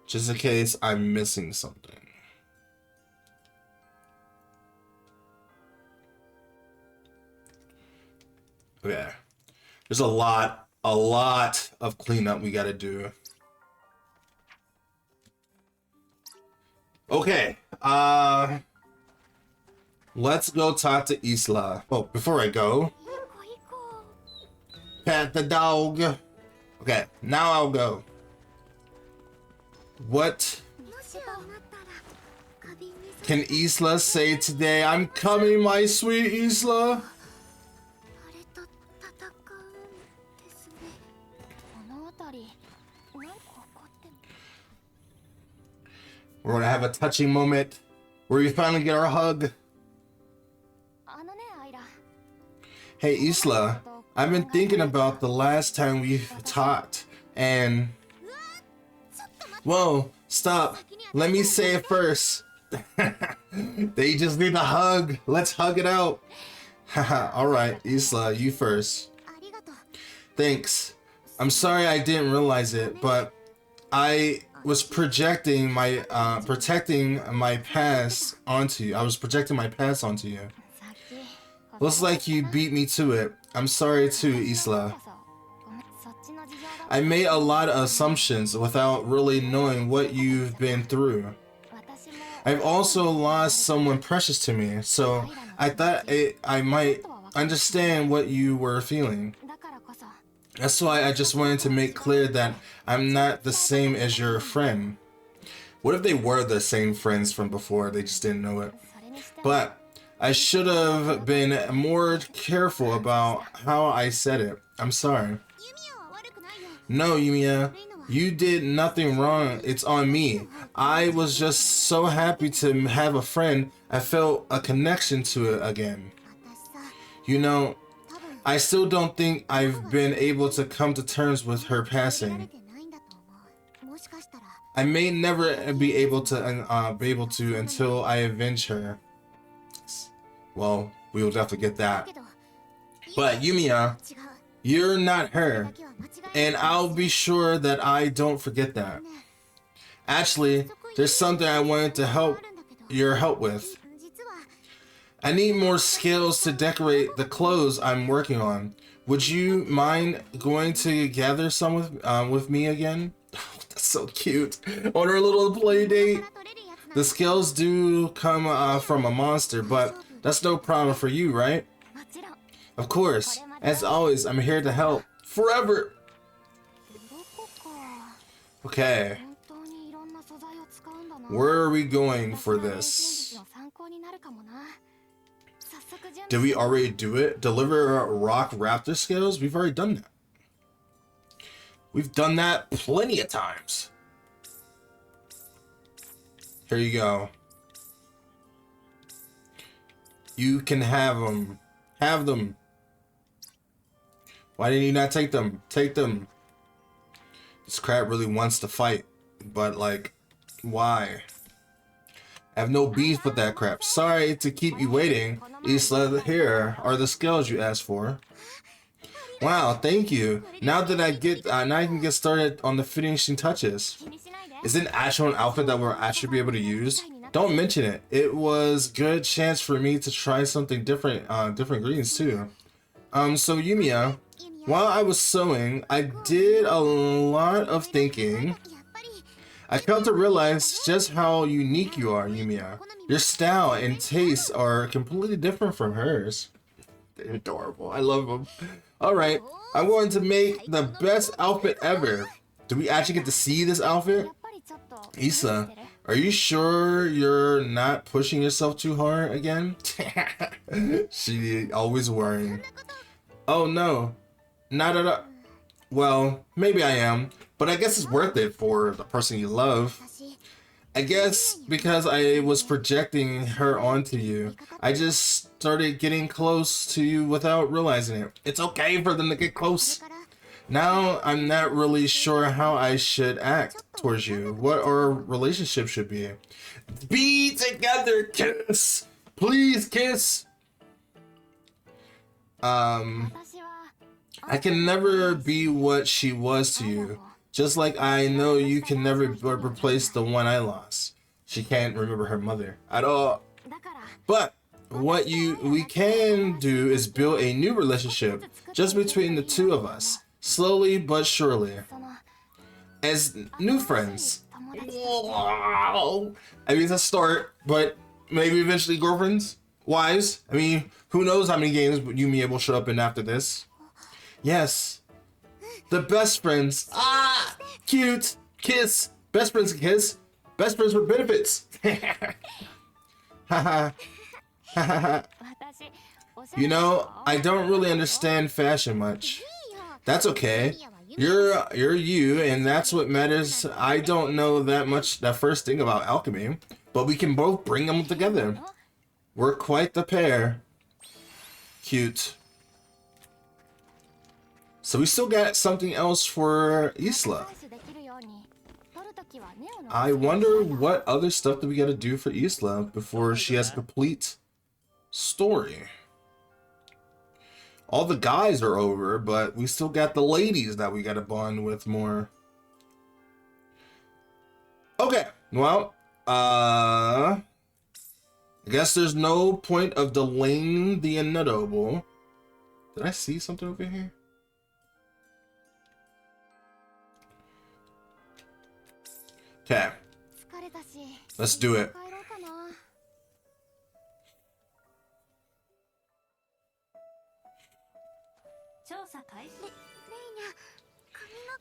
Just in case I'm missing something. Okay. There's a lot of cleanup we gotta do. Okay. Let's go talk to Isla. Oh, before I go, pat the dog. Okay, now I'll go. What can Isla say today? I'm coming, my sweet Isla. We're gonna have a touching moment where we finally get our hug. Hey Isla, I've been thinking about the last time we talked and... Whoa, stop. Let me say it first. They just need a hug. Let's hug it out. Haha, alright, Isla, you first. Thanks. I'm sorry I didn't realize it, but I was projecting my, protecting my past onto you. I was projecting my past onto you. Looks like you beat me to it. I'm sorry too, Isla. I made a lot of assumptions without really knowing what you've been through. I've also lost someone precious to me, so I thought I might understand what you were feeling. That's why I just wanted to make clear that I'm not the same as your friend. What if they were the same friends from before, they just didn't know it? But I should have been more careful about how I said it. I'm sorry. No, Yumia, you did nothing wrong. It's on me. I was just so happy to have a friend. I felt a connection to it again. You know, I still don't think I've been able to come to terms with her passing. I may never be able to until I avenge her. Well, we will definitely get that. But Yumia, you're not her. And I'll be sure that I don't forget that. Actually, there's something I wanted to help your help with. I need more skills to decorate the clothes I'm working on. Would you mind going to gather some with me again? That's so cute. On our little play date. The skills do come from a monster, but that's no problem for you, right? Of course. As always, I'm here to help. Forever! Okay. Where are we going for this? Did we already do it? Deliver rock raptor scales? We've already done that. We've done that plenty of times. Here you go. You can have them. Have them. Why didn't you not take them? Take them. This crab really wants to fight, but like, why? I have no beef with that crap. Sorry to keep you waiting. Isla, here are the skills you asked for. Wow, thank you. Now that I can get started on the finishing touches. Is it actually an outfit that we'll actually be able to use? Don't mention it. It was good chance for me to try something different, different ingredients too. So Yumia, while I was sewing, I did a lot of thinking. I come to realize just how unique you are, Yumia. Your style and tastes are completely different from hers. They're adorable. I love them. Alright, I'm going to make the best outfit ever. Do we actually get to see this outfit? Isla, are you sure you're not pushing yourself too hard again? She always worrying. Oh no, not at all. Well, maybe I am, but I guess it's worth it for the person you love. I guess because I was projecting her onto you, I just started getting close to you without realizing it. It's okay for them to get close. Now I'm not really sure how I should act towards you. What our relationship should be. Be together, kiss. Please kiss. I can never be what she was to you. Just like I know you can never replace the one I lost. She can't remember her mother at all. But what we can do is build a new relationship just between the two of us. Slowly but surely. As new friends. Wow. I mean, it's a start, but maybe eventually girlfriends? Wives? I mean, who knows how many games Yumia will show up in after this. Yes. The best friends. Ah! Cute. Kiss. Best friends kiss. Best friends with benefits. Haha. You know, I don't really understand fashion much. That's okay. You're you, and that's what matters. I don't know that first thing about alchemy, but we can both bring them together. We're quite the pair. Cute. So we still got something else for Isla. I wonder what other stuff do we gotta do for Isla before she has a complete story. All the guys are over, but we still got the ladies that we gotta bond with more. Okay, well, I guess there's no point of delaying the inevitable. Did I see something over here? Okay, let's do it.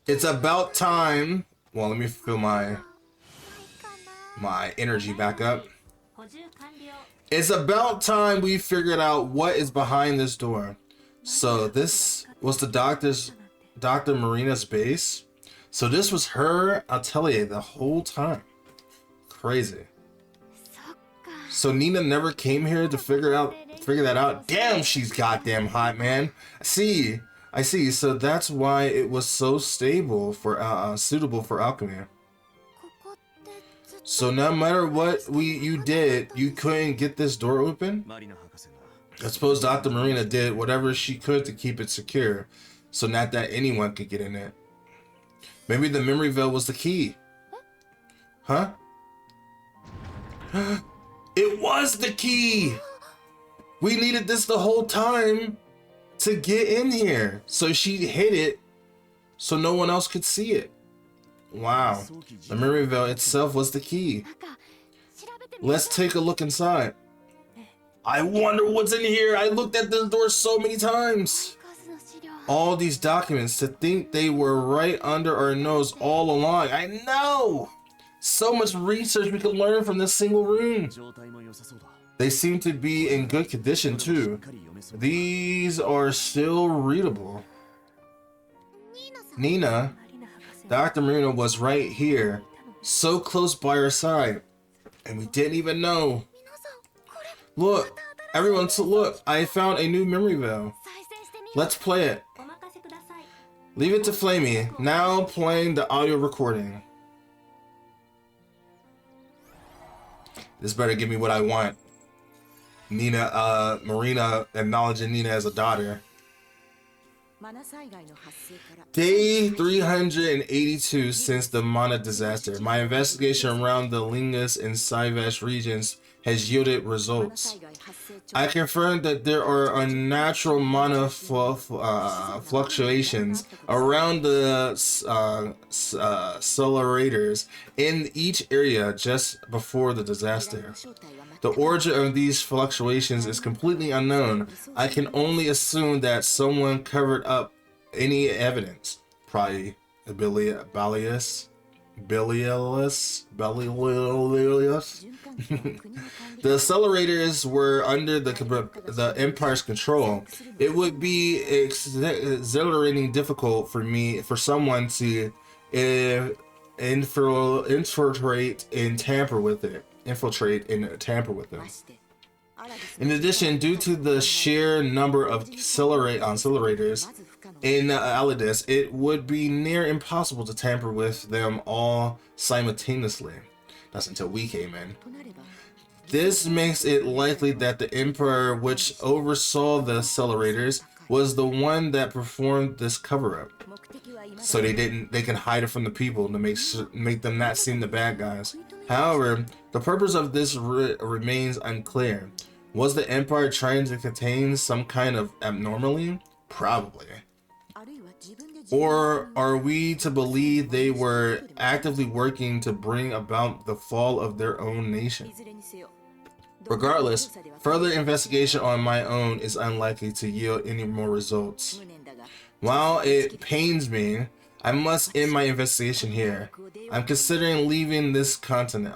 It's about time. Well, let me fill my energy back up. It's about time we figured out what is behind this door. So this was the Dr. Marina's base. So this was her atelier the whole time. Crazy. So Nina never came here to figure that out. Damn, she's goddamn hot, man. I see. So that's why it was so stable for suitable for alchemy. So no matter what you did, you couldn't get this door open? I suppose Dr. Marina did whatever she could to keep it secure, so not that anyone could get in it. Maybe the memory veil was the key. Huh? It was the key! We needed this the whole time to get in here. So she hid it so no one else could see it. Wow. The memory veil itself was the key. Let's take a look inside. I wonder what's in here. I looked at this door so many times. All these documents, to think they were right under our nose all along. I know! So much research we could learn from this single room. They seem to be in good condition too. These are still readable. Nina, Dr. Marina was right here, so close by our side, and we didn't even know. Look, everyone, look, I found a new memory veil. Let's play it. Leave it to Flamey. Now playing the audio recording. This better give me what I want. Marina acknowledging Nina as a daughter. Day 382 since the Mana disaster. My investigation around the Lingus and Saivesh regions has yielded results. I confirmed that there are unnatural mana fluctuations around the accelerators in each area just before the disaster. The origin of these fluctuations is completely unknown. I can only assume that someone covered up any evidence. Probably Bilius. The accelerators were under the Empire's control. It would be exhilarating difficult for someone to infiltrate and tamper with it. In addition, due to the sheer number of accelerators in Alidus, it would be near impossible to tamper with them all simultaneously. That's until we came in. This makes it likely that the Emperor, which oversaw the accelerators, was the one that performed this cover-up. So they can hide it from the people to make them not seem the bad guys. However, the purpose of this remains unclear. Was the Empire trying to contain some kind of abnormality? Probably. Or are we to believe they were actively working to bring about the fall of their own nation? Regardless, further investigation on my own is unlikely to yield any more results. While it pains me, I must end my investigation here. I'm considering leaving this continent.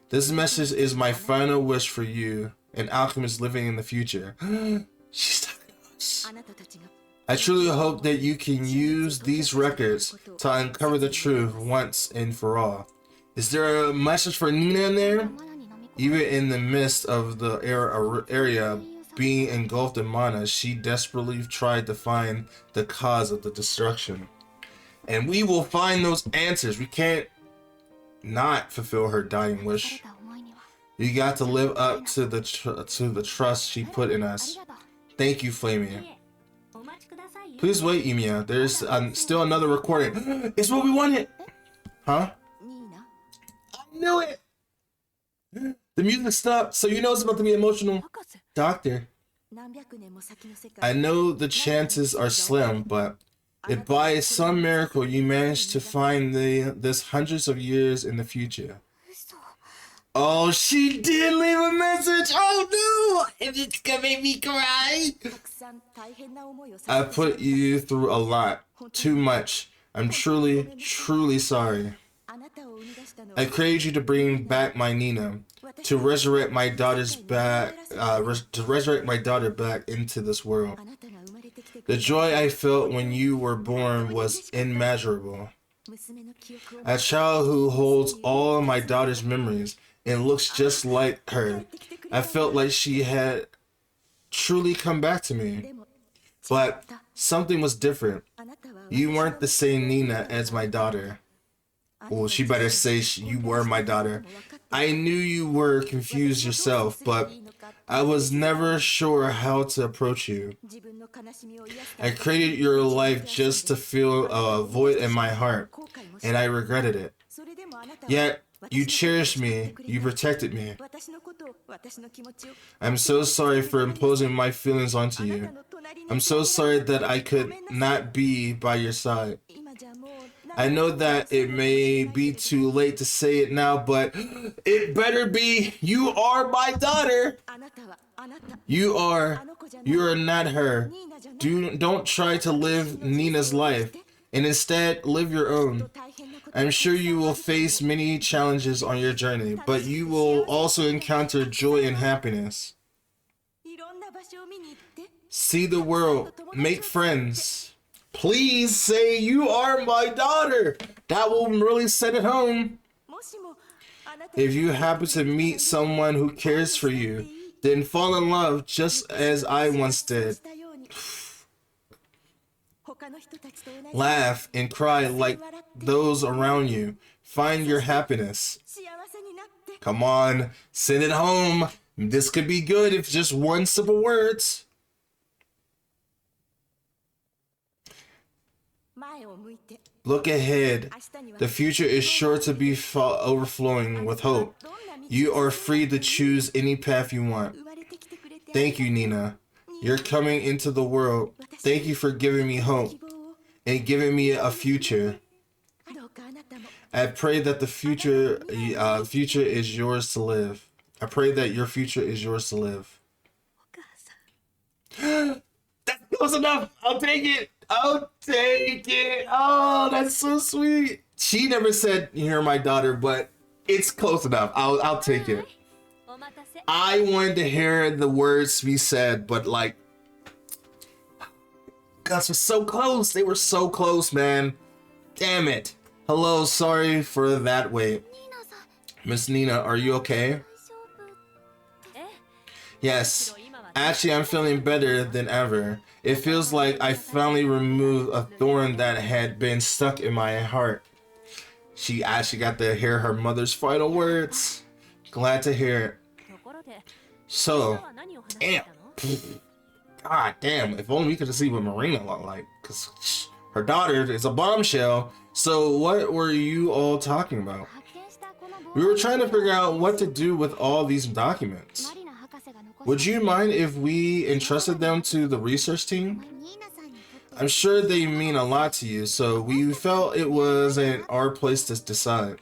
This message is my final wish for you, an alchemist living in the future. She's talking to us. I truly hope that you can use these records to uncover the truth once and for all. Is there a message for Nina in there? Even in the midst of the area being engulfed in mana, she desperately tried to find the cause of the destruction. And we will find those answers. We can't not fulfill her dying wish. You got to live up to the trust she put in us. Thank you, Flamia. Please wait, Yumia. There's still another recording. It's what we wanted. Huh? I knew it. The music stopped, so you know it's about to be emotional. Doctor, I know the chances are slim, but if by some miracle you manage to find this hundreds of years in the future. Oh, she did leave a message. Oh no! It's gonna make me cry. I put you through a lot. Too much. I'm truly sorry. I created you to bring back my Nina, to resurrect my daughter's back, back into this world. The joy I felt when you were born was immeasurable. A child who holds all my daughter's memories and looks just like her. I felt like she had truly come back to me. But something was different. You weren't the same Nina as my daughter. Well, she better say you were my daughter. I knew you were confused yourself, but I was never sure how to approach you. I created your life just to fill a void in my heart, and I regretted it. Yet, you cherished me, you protected me. I'm so sorry for imposing my feelings onto you. I'm so sorry that I could not be by your side. I know that it may be too late to say it now, but it better be. You are my daughter. You are not her. Don't try to live Nina's life, and instead live your own. I'm sure you will face many challenges on your journey, but you will also encounter joy and happiness. See the world, make friends. Please say you are my daughter. That will really set it home. If you happen to meet someone who cares for you, then fall in love just as I once did. Laugh and cry like those around you. Find your happiness. Come on, send it home. This could be good if just one simple words. Look ahead. The future is sure to be overflowing with hope. You are free to choose any path you want. Thank you, Nina. You're coming into the world. Thank you for giving me hope and giving me a future. I pray that the future is yours to live. I pray that your future is yours to live. That's close enough. I'll take it. I'll take it. Oh, that's so sweet. She never said you're my daughter, but it's close enough. I'll take it. I wanted to hear the words be said, but like, guys were so close. They were so close, man. Damn it. Hello, sorry for that wait. Miss Nina, are you okay? Yes. Actually, I'm feeling better than ever. It feels like I finally removed a thorn that had been stuck in my heart. She actually got to hear her mother's final words. Glad to hear it. So, damn. God damn, if only we could see what Marina looked like. Because her daughter is a bombshell. So what were you all talking about? We were trying to figure out what to do with all these documents. Would you mind if we entrusted them to the research team? I'm sure they mean a lot to you, so we felt it wasn't our place to decide.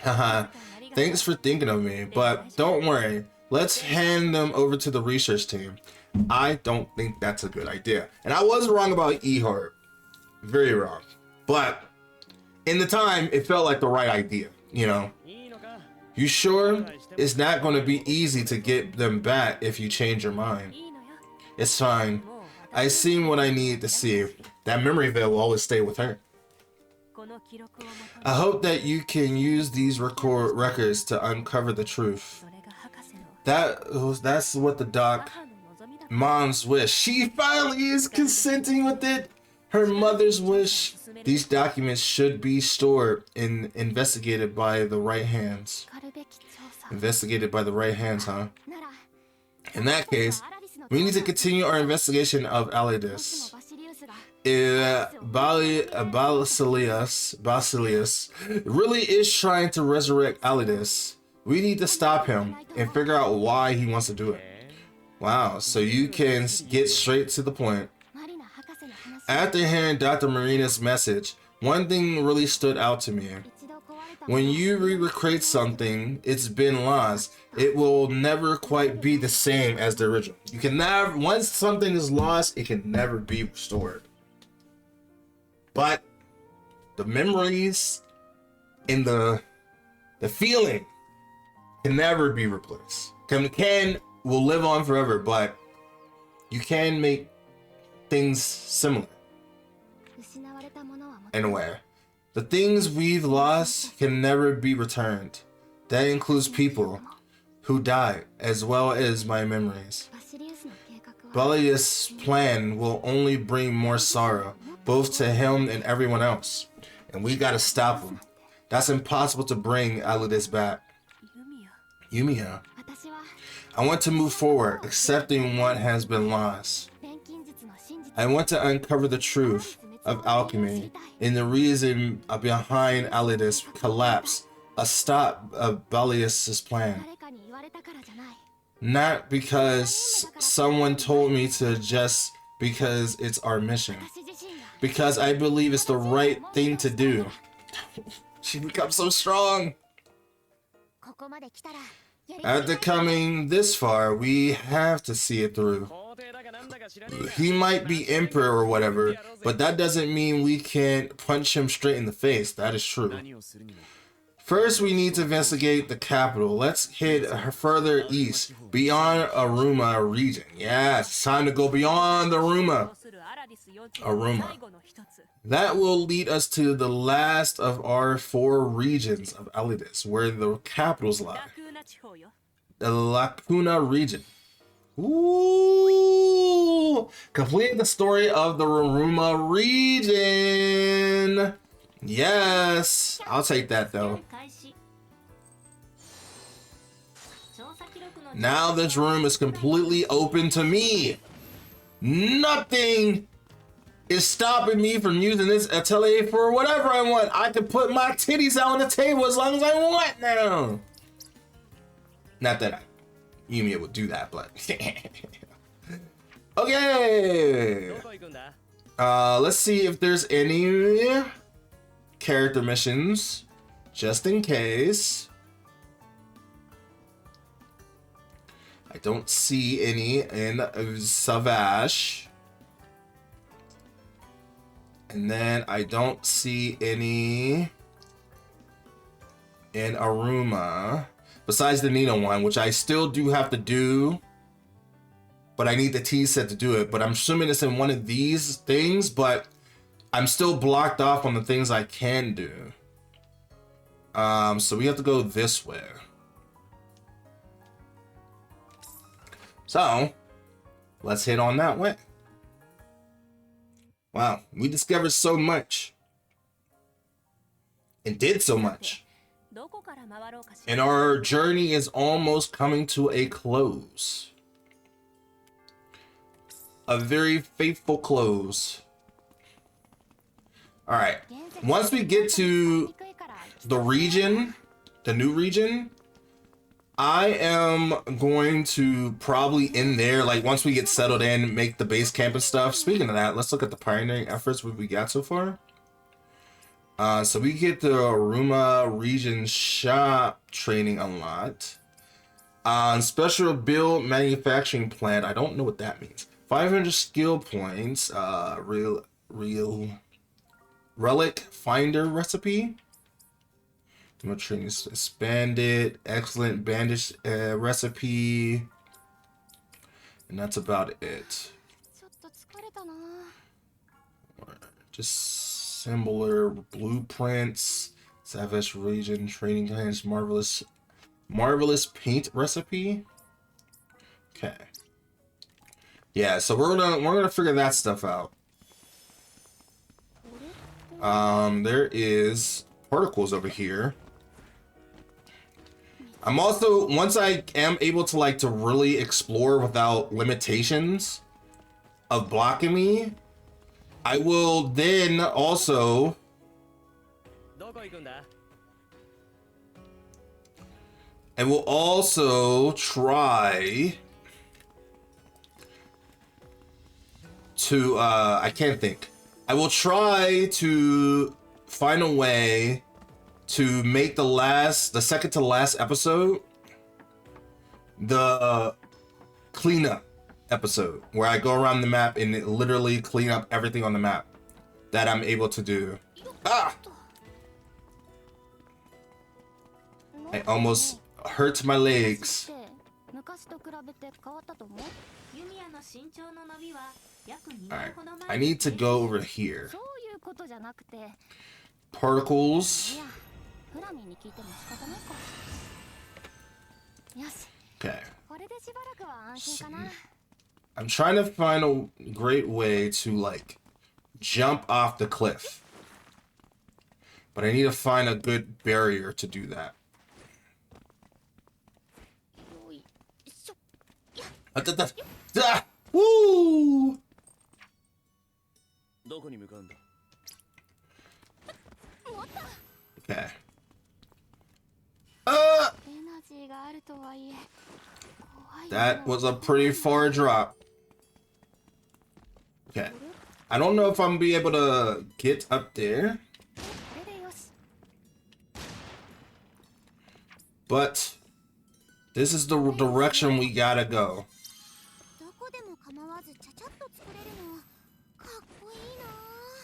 Haha, thanks for thinking of me, but don't worry. Let's hand them over to the research team. I don't think that's a good idea. And I was wrong about E-Heart. Very wrong. But in the time, it felt like the right idea, you know? You sure? It's not going to be easy to get them back if you change your mind. It's fine. I seen what I need to see. That memory veil will always stay with her. I hope that you can use these records to uncover the truth. That's what the mom's wish. She finally is consenting with it. Her mother's wish. These documents should be stored and investigated by the right hands. Investigated by the right hands, huh? In that case, we need to continue our investigation of Alidus. If Basilius really is trying to resurrect Alidus, we need to stop him and figure out why he wants to do it. Wow, so you can get straight to the point. After hearing Dr. Marina's message, one thing really stood out to me. When you recreate something, it's been lost. It will never quite be the same as the original. You can never, once something is lost, it can never be restored. But the memories and the feeling can never be replaced. Will live on forever, but you can make things similar in a way. The things we've lost can never be returned. That includes people who died, as well as my memories. Basilius' plan will only bring more sorrow, both to him and everyone else. And we gotta stop him. That's impossible to bring Alidus back. Yumia. I want to move forward, accepting what has been lost. I want to uncover the truth of alchemy and the reason behind Alidus' collapse, a stop of Basilius' plan. Not because someone told me to, just because it's our mission. Because I believe it's the right thing to do. She becomes so strong. After coming this far, we have to see it through. He might be emperor or whatever, but that doesn't mean we can't punch him straight in the face. That is true. First, we need to investigate the capital. Let's head further east, beyond Aruma region. Yes, it's time to go beyond the Aruma. That will lead us to the last of our 4 regions of Alidus, where the capitals lie. The Lacuna region. Ooh! Complete the story of the Aruma region. Yes, I'll take that though. Now this room is completely open to me. Nothing is stopping me from using this atelier for whatever I want. I can put my titties out on the table as long as I want now. Not that Yumia would do that, but okay. Let's see if there's any character missions, just in case. I don't see any in Savage. And then I don't see any in Aruma. Besides the Nina one, which I still do have to do. But I need the T set to do it. But I'm assuming it's in one of these things. But I'm still blocked off on the things I can do. So we have to go this way. So let's head on that way. Wow, we discovered so much and did so much. And our journey is almost coming to a close. A very faithful close. All right, once we get to the region, the new region, I am going to probably end there. Like once we get settled in, make the base camp and stuff. Speaking of that, let's look at the pioneering efforts what we got so far. So we get the Aruma region shop training unlocked. Special build manufacturing plant. I don't know what that means. 500 skill points. Relic finder recipe. Demo training expanded. Excellent bandage recipe. And that's about it. Just similar blueprints. Savage region training plans. Marvelous paint recipe. Okay. Yeah, so we're gonna figure that stuff out. There is particles over here. I'm also, once I am able to like to really explore without limitations of blocking me, I will then also try to I can't think. I will try to find a way to make the second to last episode the cleanup episode, where I go around the map and literally clean up everything on the map that I'm able to do. Ah! I almost hurt my legs. Alright, I need to go over here. Particles. Okay. I'm trying to find a great way to like jump off the cliff. But I need to find a good barrier to do that. Woo! Okay. That was a pretty far drop. Okay. I don't know if I'm gonna be able to get up there. But this is the direction we gotta go.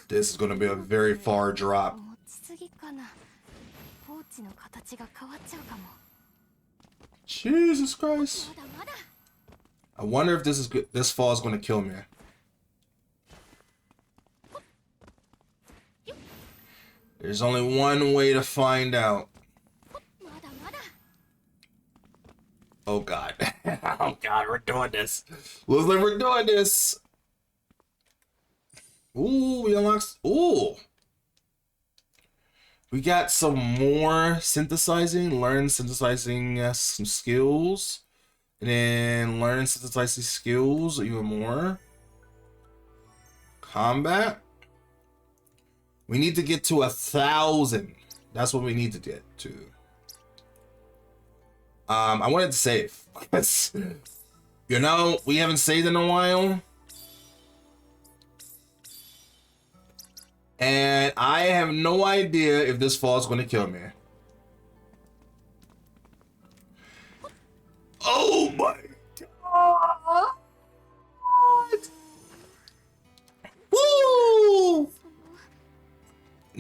This is gonna be a very far drop. Jesus Christ. I wonder if this fall is gonna kill me. There's only one way to find out. Oh God. Oh God, we're doing this. Looks like we're doing this. Ooh, we unlocked. Ooh. We got some more synthesizing. Learn synthesizing some skills. And then learn synthesizing skills even more. Combat. We need to get to 1,000. That's what we need to get to. I wanted to save. You know, we haven't saved in a while. And I have no idea if this fall is going to kill me. Oh my God! Woo!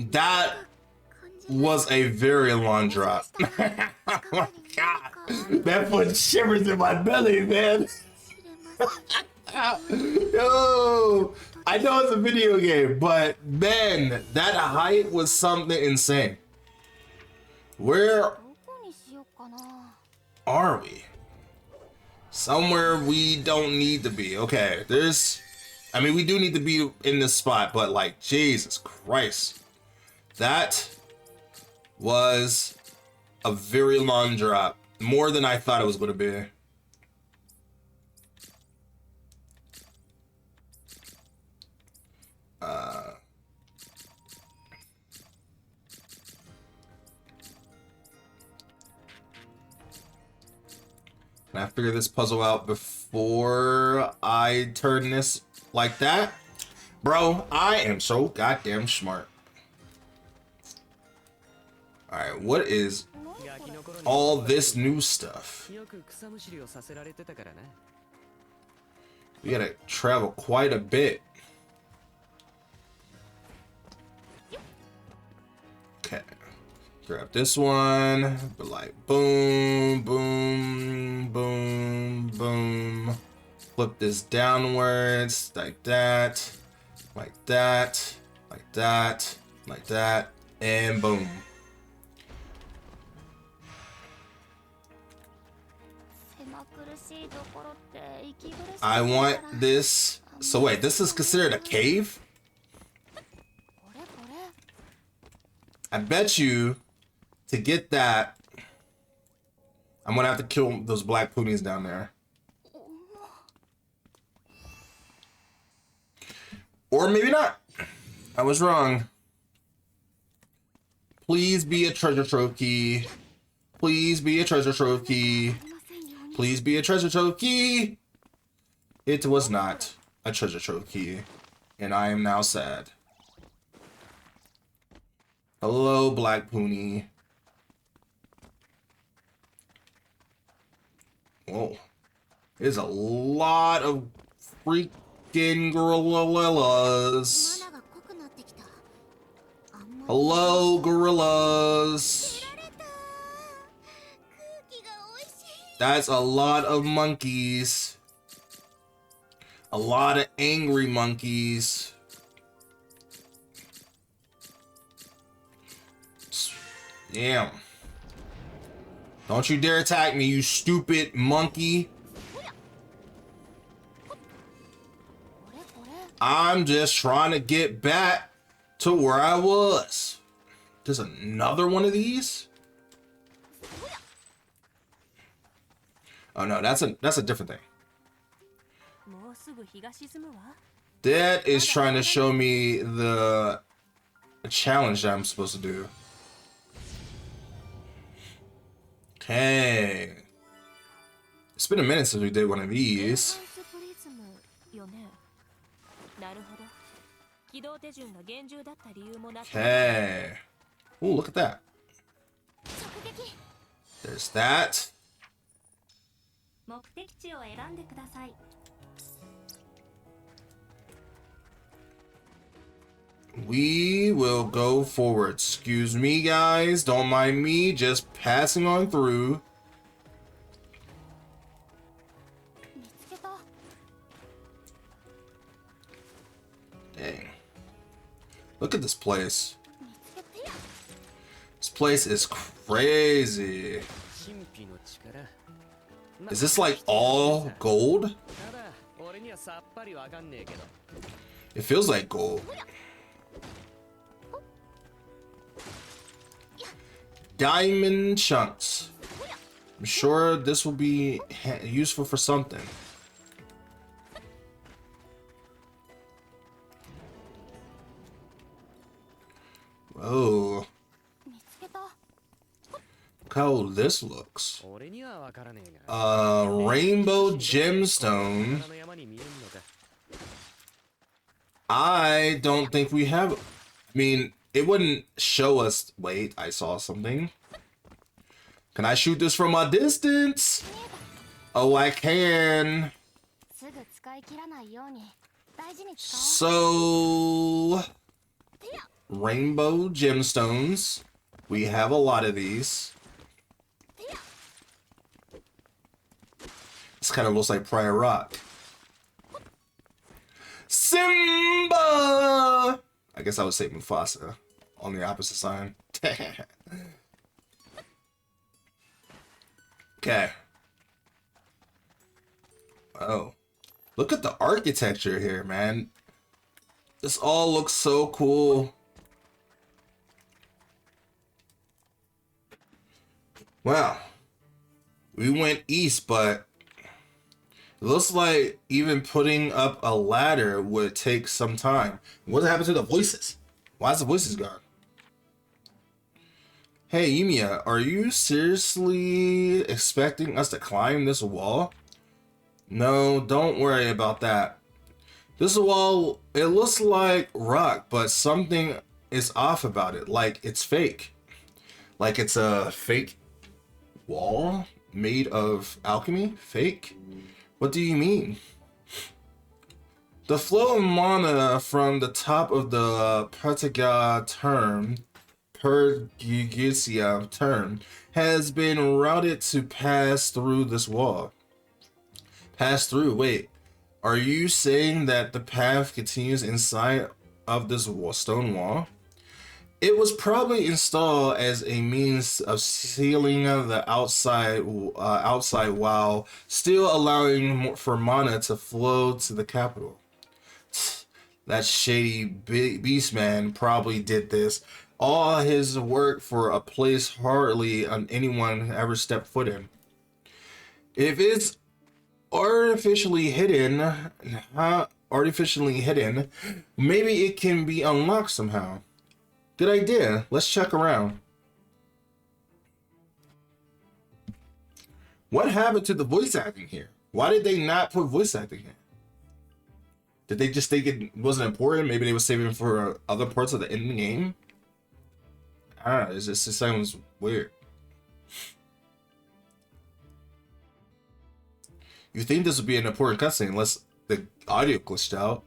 That was a very long drop. Oh my God. That put shivers in my belly, man. Yo, I know it's a video game, but man, that height was something insane. Where are we? Somewhere we don't need to be. Okay, I mean, we do need to be in this spot, but like, Jesus Christ. That was a very long drop. More than I thought it was going to be. Can I figure this puzzle out before I turn this like that? Bro, I am so goddamn smart. Alright, what is all this new stuff? We gotta travel quite a bit. Okay. Grab this one, but like boom, boom, boom, boom. Flip this downwards, like that, like that, like that, like that, and boom. I want this. So wait, this is considered a cave? I bet you to get that, I'm gonna have to kill those black ponies down there. Or maybe not. I was wrong. Please be a treasure trophy. Please be a treasure trophy. Please be a treasure trophy. It was not a treasure trophy, and I am now sad. Hello, Black Pony. Whoa. There's a lot of freaking gorillas. Hello, gorillas. That's a lot of monkeys. A lot of angry monkeys. Damn. Don't you dare attack me, you stupid monkey. I'm just trying to get back to where I was. There's another one of these? Oh no, that's a different thing. That is trying to show me the challenge that I'm supposed to do. Okay. It's been a minute since we did one of these. Okay. Ooh, look at that. There's that. We will go forward. Excuse me, guys. Don't mind me. Just passing on through. Dang. Look at this place. This place is crazy. Is this like all gold? It feels like gold. Diamond chunks. I'm sure this will be useful for something. Whoa. Look how this looks. Rainbow gemstone. I don't think we have. I mean, it wouldn't show us. Wait, I saw something. Can I shoot this from a distance? Oh, I can. So, rainbow gemstones. We have a lot of these. This kind of looks like prior rock. Simba! I guess I would say Mufasa on the opposite side. Okay. Oh. Look at the architecture here, man. This all looks so cool. Wow. We went east, but it looks like even putting up a ladder would take some time. What happened to the voices? Why is the voices gone? Hey, Yumia, are you seriously expecting us to climb this wall? No, don't worry about that. This wall, it looks like rock, but something is off about it. Like it's fake. Like it's a fake wall made of alchemy? Fake? What do you mean? The flow of mana from the top of the Pergisia term has been routed to pass through this wall. Pass through? Wait, are you saying that the path continues inside of this stone wall? It was probably installed as a means of sealing the outside while still allowing for mana to flow to the capital. That shady beast man probably did this. All his work for a place hardly anyone ever stepped foot in. If it's artificially hidden, maybe it can be unlocked somehow. Good idea. Let's check around. What happened to the voice acting here? Why did they not put voice acting here? Did they just think it wasn't important? Maybe they were saving it for other parts of the end game? I don't know. It just sounds weird. You think this would be an important cutscene unless the audio glitched out?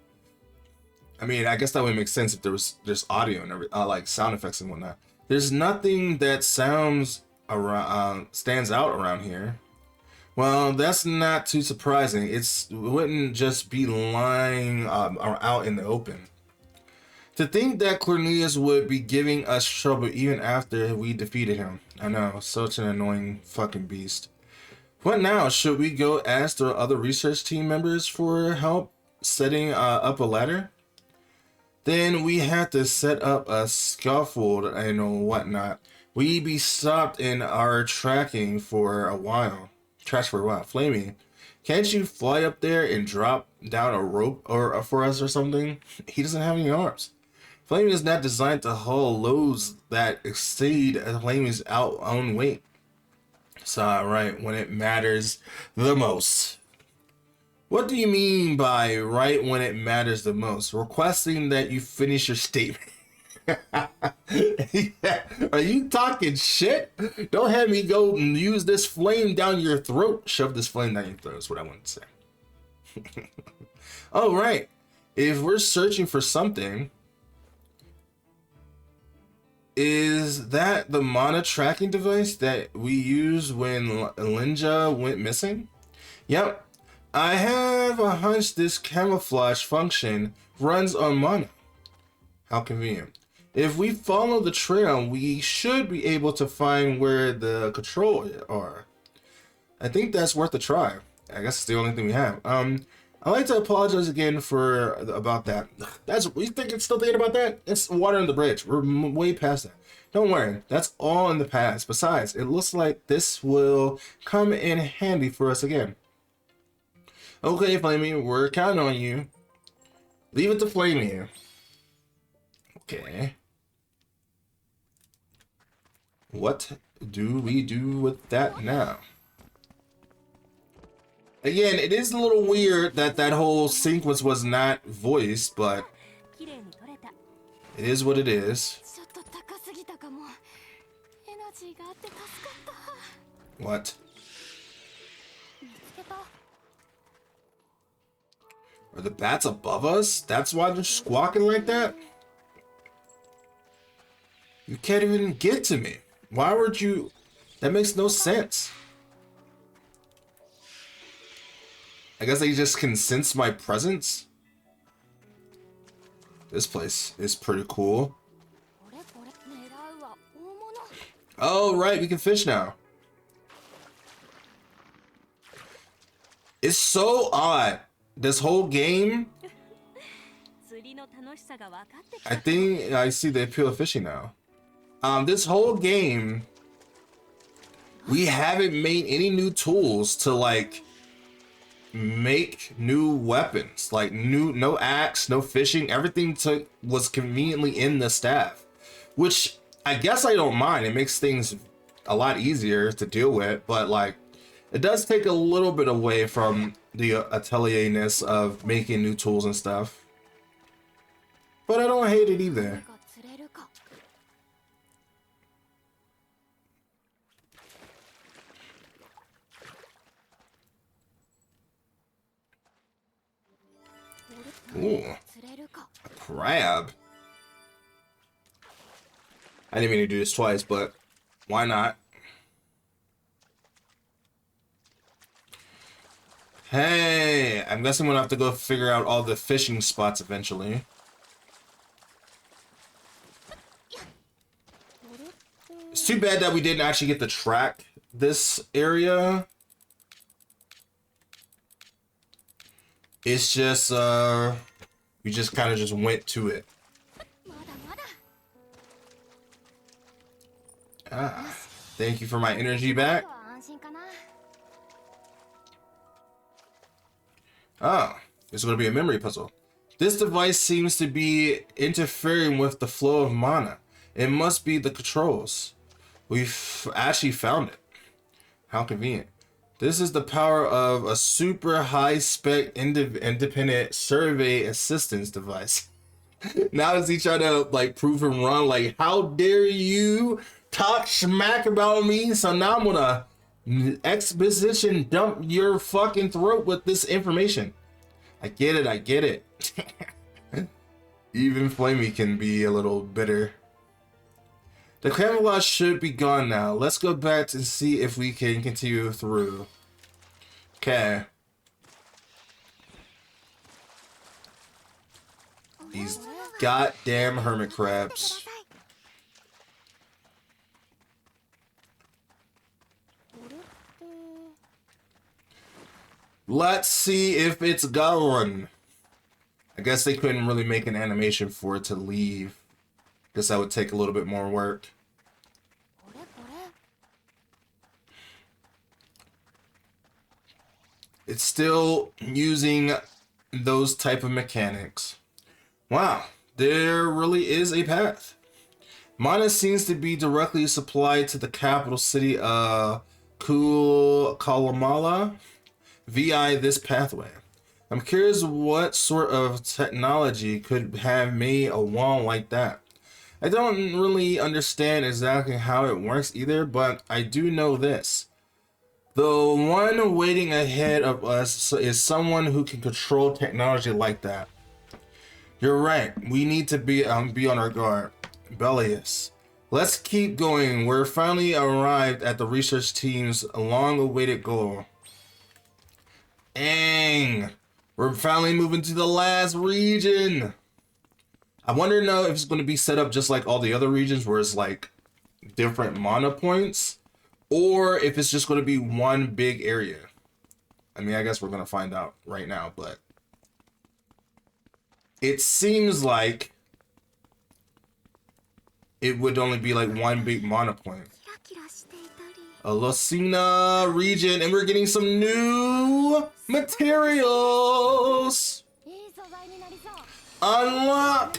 I mean, I guess that would make sense if there's audio and like sound effects and whatnot. There's nothing that stands out around here. Well, that's not too surprising. It wouldn't just be lying out in the open. To think that Corleonis would be giving us trouble even after we defeated him. I know, such an annoying fucking beast. What now? Should we go ask the other research team members for help setting up a ladder? Then we had to set up a scaffold and whatnot. We be stopped in our tracking for a while. Flamey, can't you fly up there and drop down a rope or for us or something? He doesn't have any arms. Flamey is not designed to haul loads that exceed Flamey's own weight. So right when it matters the most. What do you mean by right when it matters the most? Requesting that you finish your statement. Yeah. Are you talking shit? Don't have me go and use this flame down your throat. Shove this flame down your throat is what I want to say. Oh, right. If we're searching for something, is that the mana tracking device that we use when Linja went missing? Yep. I have a hunch this camouflage function runs on mana. How convenient. If we follow the trail, we should be able to find where the controls are. I think that's worth a try. I guess it's the only thing we have. I'd like to apologize again about that. We still thinking about that? It's water on the bridge. We're way past that. Don't worry, that's all in the past. Besides, it looks like this will come in handy for us again. Okay, Flamey, we're counting on you. Leave it to Flamey. Okay. What do we do with that now? Again, it is a little weird that that whole sequence was not voiced, but it is what it is. What? Are the bats above us? That's why they're squawking like that? You can't even get to me. Why would you? That makes no sense. I guess they just can sense my presence. This place is pretty cool. Oh, right, we can fish now. It's so odd. This whole game, I think I see the appeal of fishing now. This whole game, we haven't made any new tools to like make new weapons, like no axe, no fishing. Everything was conveniently in the staff, which I guess I don't mind. It makes things a lot easier to deal with, but like it does take a little bit away from the atelierness of making new tools and stuff. But I don't hate it either. Ooh, a crab. I didn't mean to do this twice, but why not? Hey, I'm guessing we'll have to go figure out all the fishing spots eventually. It's too bad that we didn't actually get to track this area. It's just, we just kind of just went to it. Ah, thank you for my energy back. Oh, this is going to be a memory puzzle. This device seems to be interfering with the flow of mana. It must be the controls. We've actually found it. How convenient. This is the power of a super high-spec independent survey assistance device. Now is he trying to like prove him wrong? Like, how dare you talk smack about me? So now I'm gonna exposition dump your fucking throat with this information. I get it, I get it. Even Flamey can be a little bitter. The camouflage should be gone now. Let's go back and see if we can continue through. Okay. These goddamn hermit crabs. Let's see if it's gone. I guess they couldn't really make an animation for it to leave. Guess that would take a little bit more work. It's still using those type of mechanics. Wow, there really is a path. Mana seems to be directly supplied to the capital city of Kalamala via this pathway. I'm curious what sort of technology could have made a wall like that. I don't really understand exactly how it works either, but I do know this. The one waiting ahead of us is someone who can control technology like that. You're right. We need to be on our guard. Bellius. Let's keep going. We're finally arrived at the research team's long-awaited goal. Dang. We're finally moving to the last region. I wonder now if it's going to be set up just like all the other regions where it's like different mana points. Or if it's just going to be one big area. I mean, I guess we're going to find out right now, but it seems like it would only be like one big mana point. A Lucina region, and we're getting some new materials. Unlock.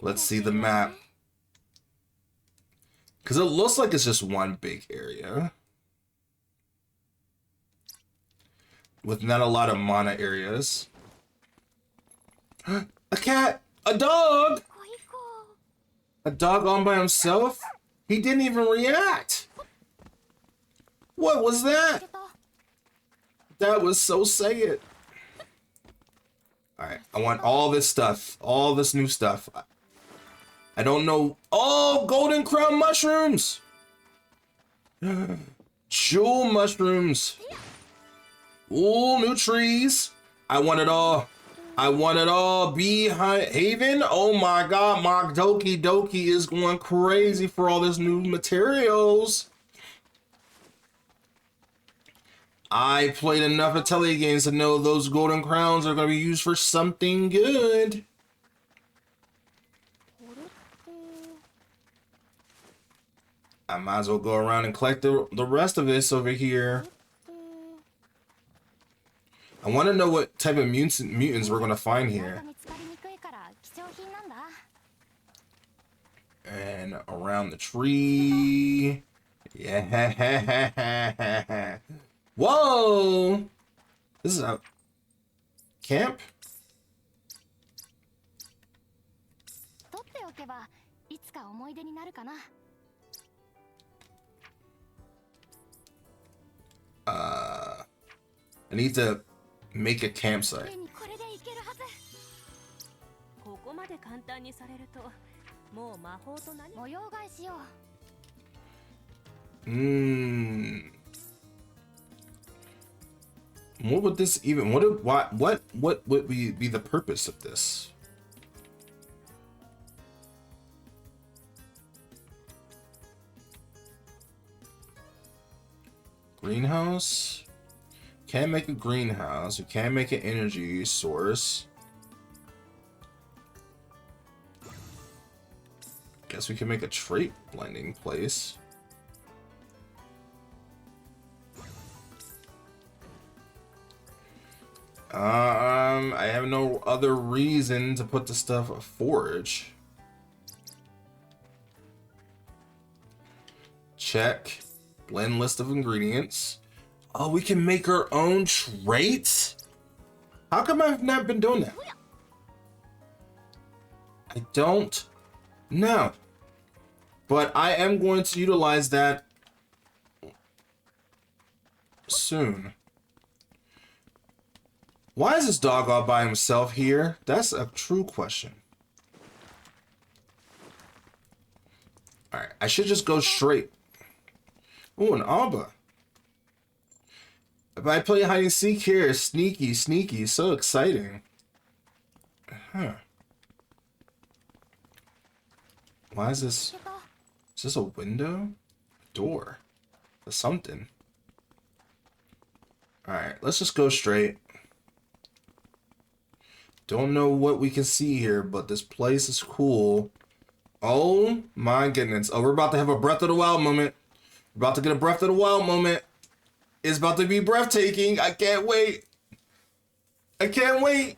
Let's see the map. Because it looks like it's just one big area. With not a lot of mana areas. A cat! A dog! A dog all by himself? He didn't even react! What was that? That was so sad. Alright, I want all this stuff. All this new stuff. I don't know. Oh, golden crown mushrooms. Jewel mushrooms. Ooh, new trees. I want it all. I want it all. Haven? Oh my god, my Doki Doki is going crazy for all this new materials. I played enough Atelier games to know those golden crowns are going to be used for something good. I might as well go around and collect the rest of this over here. I want to know what type of mutants we're going to find here. And around the tree. Yeah. Whoa! This is a camp? I need to make a campsite. What would this even? What would be the purpose of this? Greenhouse? Can't make a greenhouse. We can't make an energy source. Guess we can make a trait blending place. I have no other reason to put the stuff a forage. Check. Blend list of ingredients. Oh, we can make our own traits? How come I've not been doing that? I don't know. But I am going to utilize that soon. Why is this dog all by himself here? That's a true question. Alright, I should just go straight. Oh, an Alba. If I play hide and seek here, sneaky, so exciting. Huh. Why is this? Is this a window? Door? Or something? Alright, let's just go straight. Don't know what we can see here, but this place is cool. Oh my goodness. Oh, we're about to have a Breath of the Wild moment. We're about to get a Breath of the Wild moment. It's about to be breathtaking. I can't wait. I can't wait.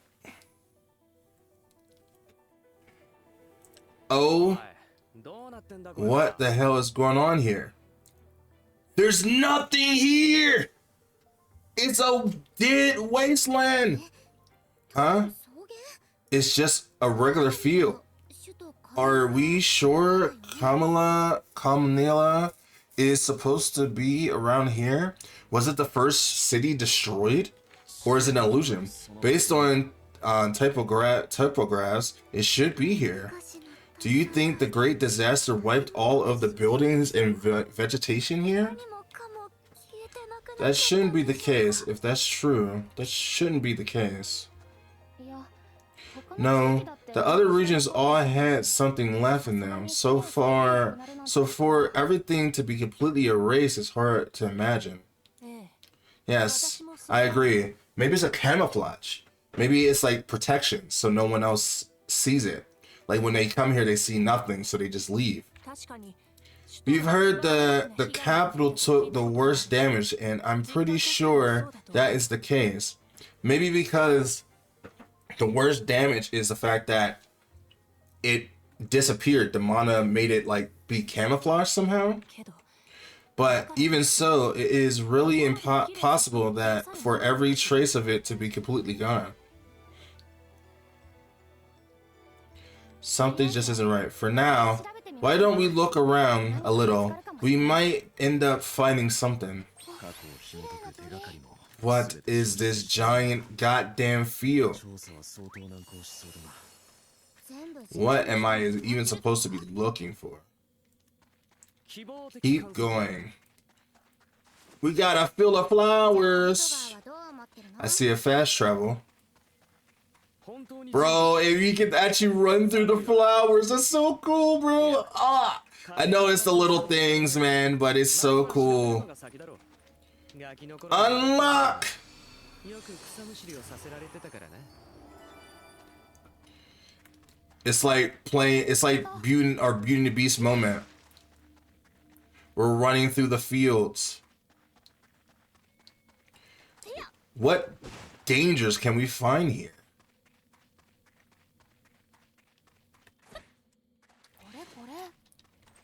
Oh. What the hell is going on here? There's nothing here. It's a dead wasteland. Huh? It's just a regular field. Are we sure Kamala is supposed to be around here? Was it the first city destroyed? Or is it an illusion? Based on typographs, it should be here. Do you think the great disaster wiped all of the buildings and vegetation here? That shouldn't be the case. If that's true, that shouldn't be the case. No, the other regions all had something left in them. So for everything to be completely erased is hard to imagine. Yes, I agree. Maybe it's a camouflage. Maybe it's like protection, so no one else sees it. Like when they come here, they see nothing, so they just leave. We've heard the capital took the worst damage, and I'm pretty sure that is the case. Maybe because the worst damage is the fact that it disappeared. The mana made it like be camouflaged somehow. But even so, it is really impossible that for every trace of it to be completely gone. Something just isn't right. For now, why don't we look around a little? We might end up finding something. What is this giant goddamn field? What am I even supposed to be looking for? Keep going. We got a field of flowers. I see a fast travel. Bro, if you can actually run through the flowers, that's so cool, bro. Ah, I know it's the little things, man, but it's so cool. Unlock! It's like playing, it's like Beauty and the Beast moment. We're running through the fields. What dangers can we find here?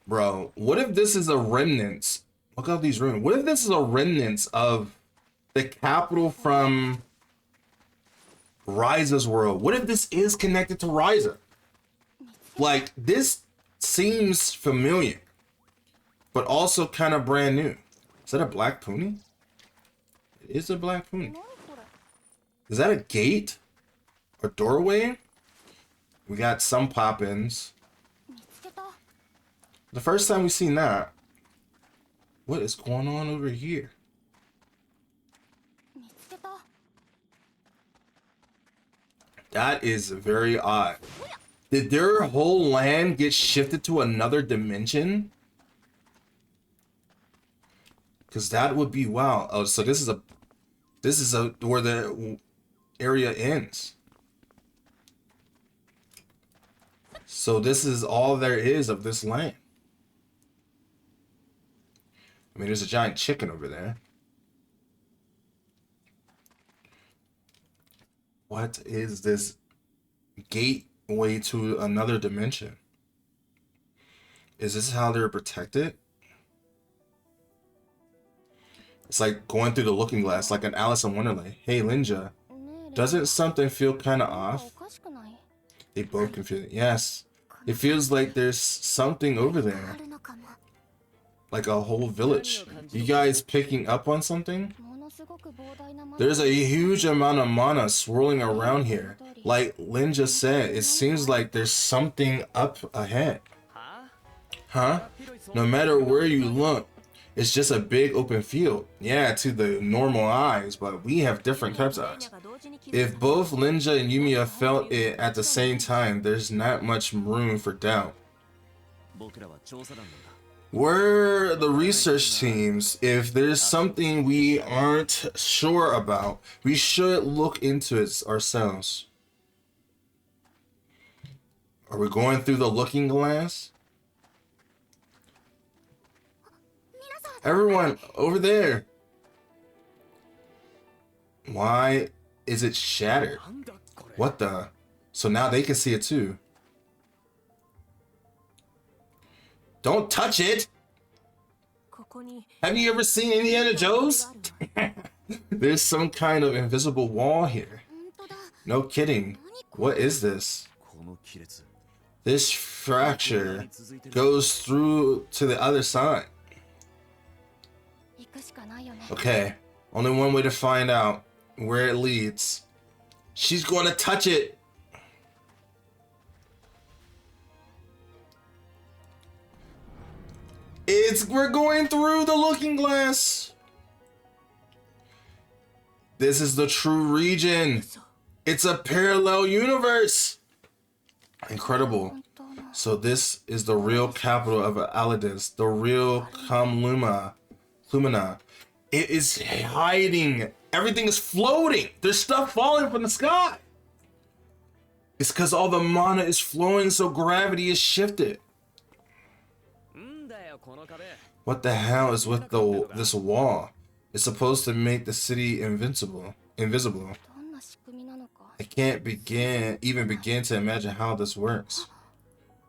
Bro, what if this is a remnant? Look at these ruins. What if this is a remnant of the capital from Ryza's world? What if this is connected to Ryza? Like, this seems familiar, but also kind of brand new. Is that a black pony? It is a black pony. Is that a gate? A doorway? We got some pop-ins. The first time we seen that. What is going on over here? That is very odd. Did their whole land get shifted to another dimension? Because that would be wow. Oh, so this is where the area ends. So this is all there is of this land. I mean, there's a giant chicken over there. What is this gateway to another dimension? Is this how they're protected? It's like going through the looking glass, like an Alice in Wonderland. Hey, Linja, doesn't something feel kind of off? They both confuse it. Yes, it feels like there's something over there. Like a whole village. You guys picking up on something? There's a huge amount of mana swirling around here. Like Lynn just said, it seems like there's something up ahead. Huh? No matter where you look, it's just a big open field. Yeah, to the normal eyes, but we have different types of eyes. If both Linja and Yumia felt it at the same time, there's not much room for doubt. We're the research teams. If there's something we aren't sure about, we should look into it ourselves. Are we going through the looking glass? Everyone, over there. Why is it shattered? What the? So now they can see it too. Don't touch it! Have you ever seen Indiana Jones? There's some kind of invisible wall here. No kidding. What is this? This fracture goes through to the other side. Okay, only one way to find out where it leads. She's going to touch it. We're going through the looking glass. This is the true region. It's a parallel universe. Incredible. So this is the real capital of Aladis, the real Lumina. It is hiding. Everything is floating. There's stuff falling from the sky. It's because all the mana is flowing, so gravity is shifted. What the hell is with this wall? It's supposed to make the city invisible. I can't even begin to imagine how this works.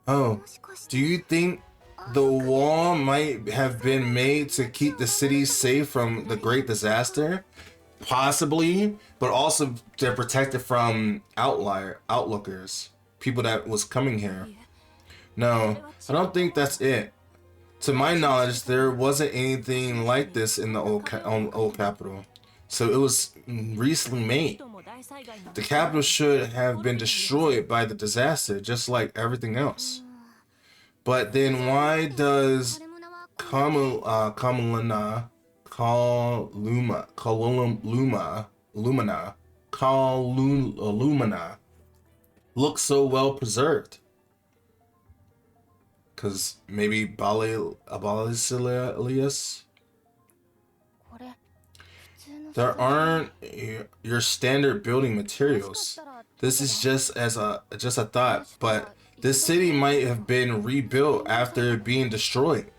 Oh, do you think the wall might have been made to keep the city safe from the great disaster? Possibly, but also to protect it from outlookers, people that was coming here. No, I don't think that's it. To my knowledge, there wasn't anything like this in the old capital, so it was recently made. The capital should have been destroyed by the disaster, just like everything else. But then why does Lumina look so well preserved? Because maybe Basililius? There aren't your standard building materials. This is just a thought, but this city might have been rebuilt after being destroyed.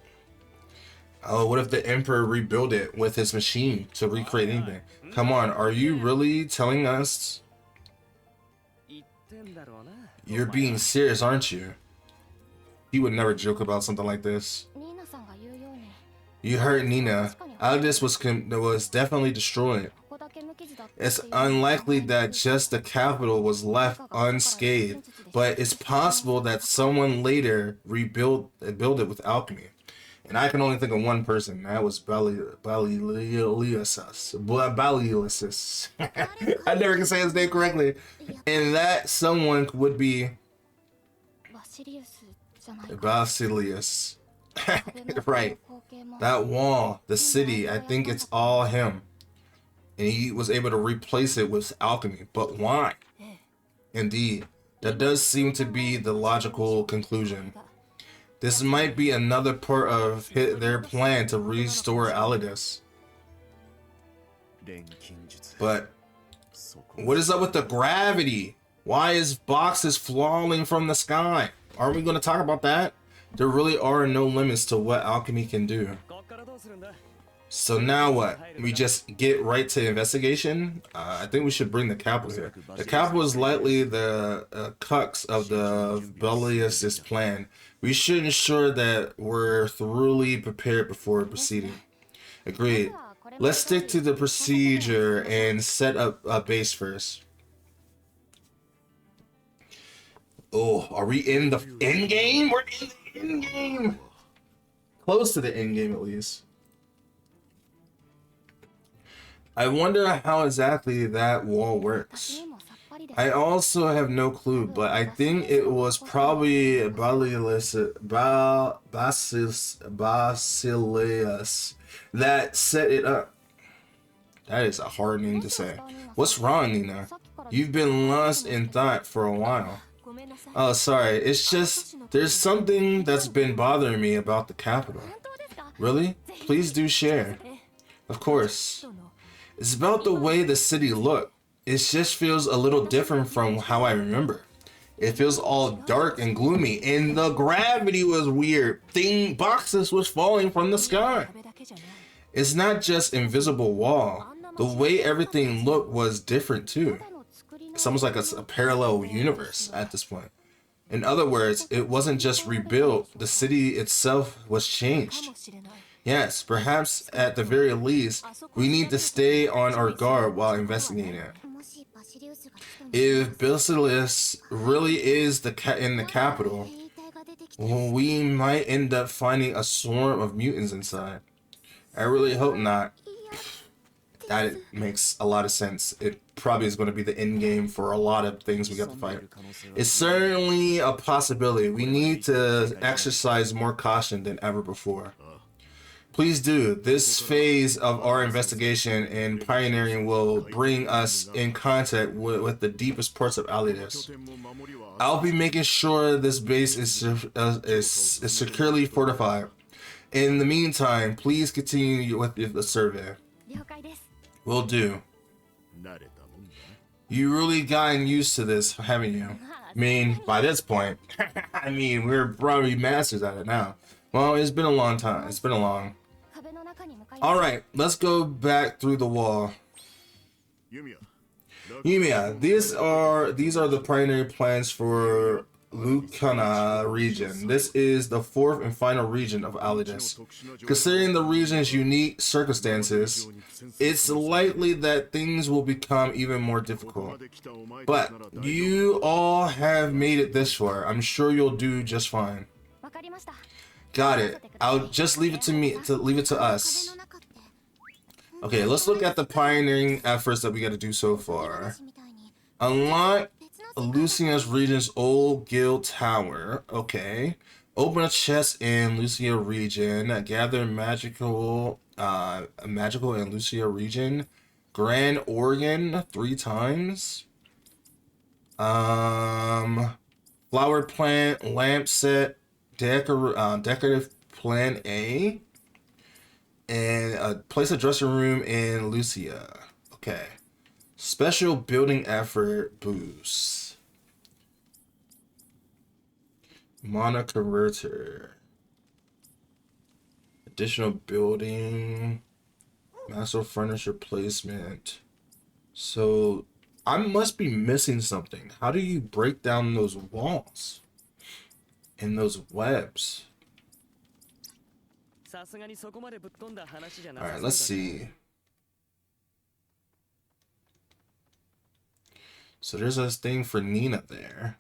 Oh, what if the Emperor rebuilt it with his machine to recreate anything? Come on, are you really telling us? You're being serious, aren't you? He would never joke about something like this. You heard Nina. Aldous was definitely destroyed. It's unlikely that just the capital was left unscathed, but it's possible that someone later built it with alchemy. And I can only think of one person. That was Balilius. I never can say his name correctly. And that someone would be Basilius. Right. That wall, the city, I think it's all him. And he was able to replace it with alchemy. But why? Indeed, that does seem to be the logical conclusion. This might be another part of their plan to restore Aldous. But what is up with the gravity? Why is boxes falling from the sky? Aren't we going to talk about that? There really are no limits to what alchemy can do. So now what? We just get right to investigation? I think we should bring the capital here. The capital is likely the crux of the Bellius' plan. We should ensure that we're thoroughly prepared before proceeding. Agreed. Let's stick to the procedure and set up a base first. Oh, are we in the end game? We're in the end game. Close to the end game, at least. I wonder how exactly that wall works. I also have no clue, but I think it was probably Basilius that set it up. That is a hard name to say. What's wrong, Nina? You've been lost in thought for a while. Oh, sorry. It's just there's something that's been bothering me about the capital. Really? Please do share. Of course. It's about the way the city looked. It just feels a little different from how I remember. It feels all dark and gloomy, and the gravity was weird. Boxes was falling from the sky. It's not just invisible wall. The way everything looked was different too. It's almost like a parallel universe at this point. In other words, it wasn't just rebuilt, the city itself was changed. Yes, perhaps at the very least, we need to stay on our guard while investigating it. If Basilius really is in the capital, we might end up finding a swarm of mutants inside. I really hope not. That makes a lot of sense. It probably is going to be the end game for a lot of things we got to fight. It's certainly a possibility. We need to exercise more caution than ever before. Please do. This phase of our investigation and pioneering will bring us in contact with the deepest parts of Aldous. I'll be making sure this base is securely fortified. In the meantime, please continue with the survey. Will do. You really gotten used to this, haven't you? I mean, by this point, I mean, we're probably masters at it now. Well, it's been a long time. It's been a long. Alright, let's go back through the wall. Yumia, these are the primary plans for Lucana region. This is the fourth and final region of Aldous. Considering the region's unique circumstances, it's likely that things will become even more difficult. But you all have made it this far. I'm sure you'll do just fine. Got it. I'll just leave it to us. Okay, let's look at the pioneering efforts that we got to do so far. Unlock Lucia's region's old guild tower. Okay. Open a chest in Lucia region. Gather magical in Lucia region. Grand Organ 3 times. Flower plant, lamp set, decorative plant A, and place a dressing room in Lucia. Okay. Special building effort boost. Mana converter. Additional building. Master furniture placement. So I must be missing something. How do you break down those walls and those webs? Alright, let's see. So there's this thing for Nina there.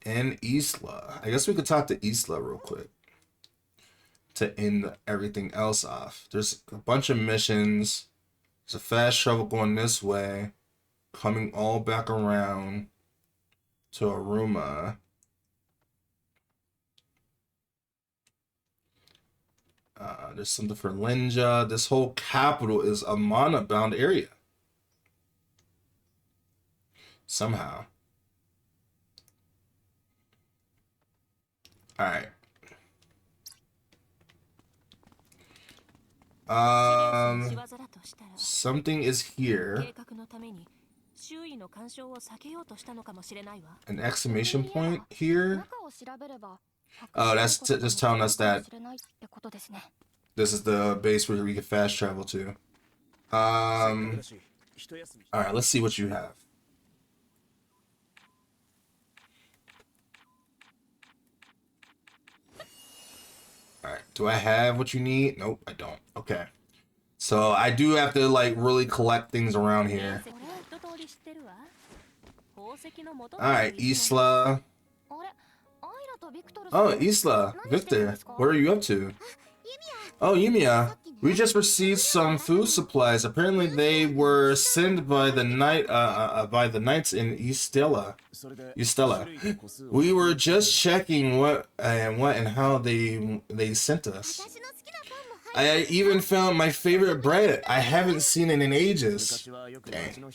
And Isla. I guess we could talk to Isla real quick to end everything else off. There's a bunch of missions. There's a fast travel going this way, coming all back around to Aruma. There's something for Linja. This whole capital is a mana-bound area. Somehow. Alright. Something is here. An exclamation point here. Oh, that's just telling us that this is the base where we can fast travel to. Alright, let's see what you have. Alright, do I have what you need? Nope, I don't. Okay. So I do have to like really collect things around here. Alright, Isla. Oh, Isla, Victor, what are you up to? Oh, Yumia, we just received some food supplies. Apparently, they were sent by the knights in Estella. We were just checking what and how they sent us. I even found my favorite bread. I haven't seen it in ages. Dang.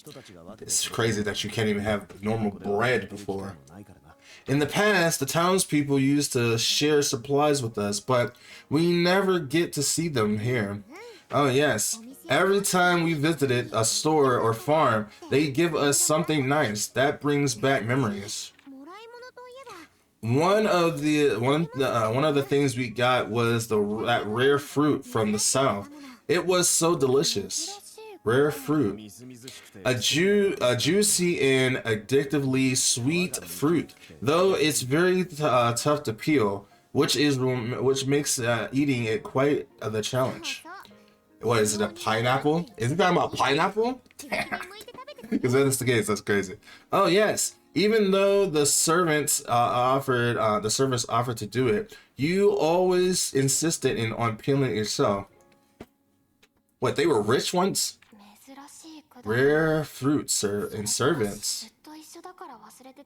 It's crazy that you can't even have normal bread before. In the past, the townspeople used to share supplies with us, but we never get to see them here. Oh yes, every time we visited a store or farm, they give us something nice. That brings back memories. One of the things we got was that rare fruit from the south. It was so delicious. Rare fruit. A juicy and addictively sweet fruit, though it's very tough to peel, which makes eating it quite the challenge. What is it, a pineapple? Is it talking about pineapple? Because that is the case, that's crazy. Oh yes, even though the servants offered to do it, you always insisted on peeling it yourself. What, they were rich once? Rare fruits and servants.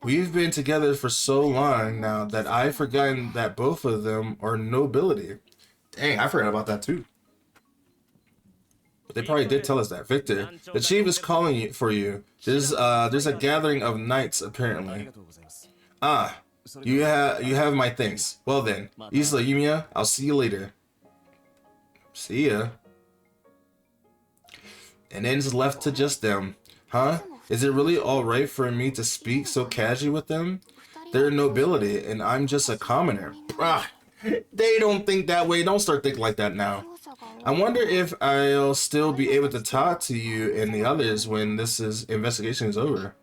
We've been together for so long now that I've forgotten that both of them are nobility. Dang, I forgot about that too. But they probably did tell us that. Victor, the chief is calling for you. There's a gathering of knights apparently. Ah, you have my thanks. Well then, Isla Yumia, I'll see you later. See ya. And then it's left to just them. Huh? Is it really alright for me to speak so casually with them? They're nobility, and I'm just a commoner. Ah, they don't think that way. Don't start thinking like that now. I wonder if I'll still be able to talk to you and the others when this investigation is over.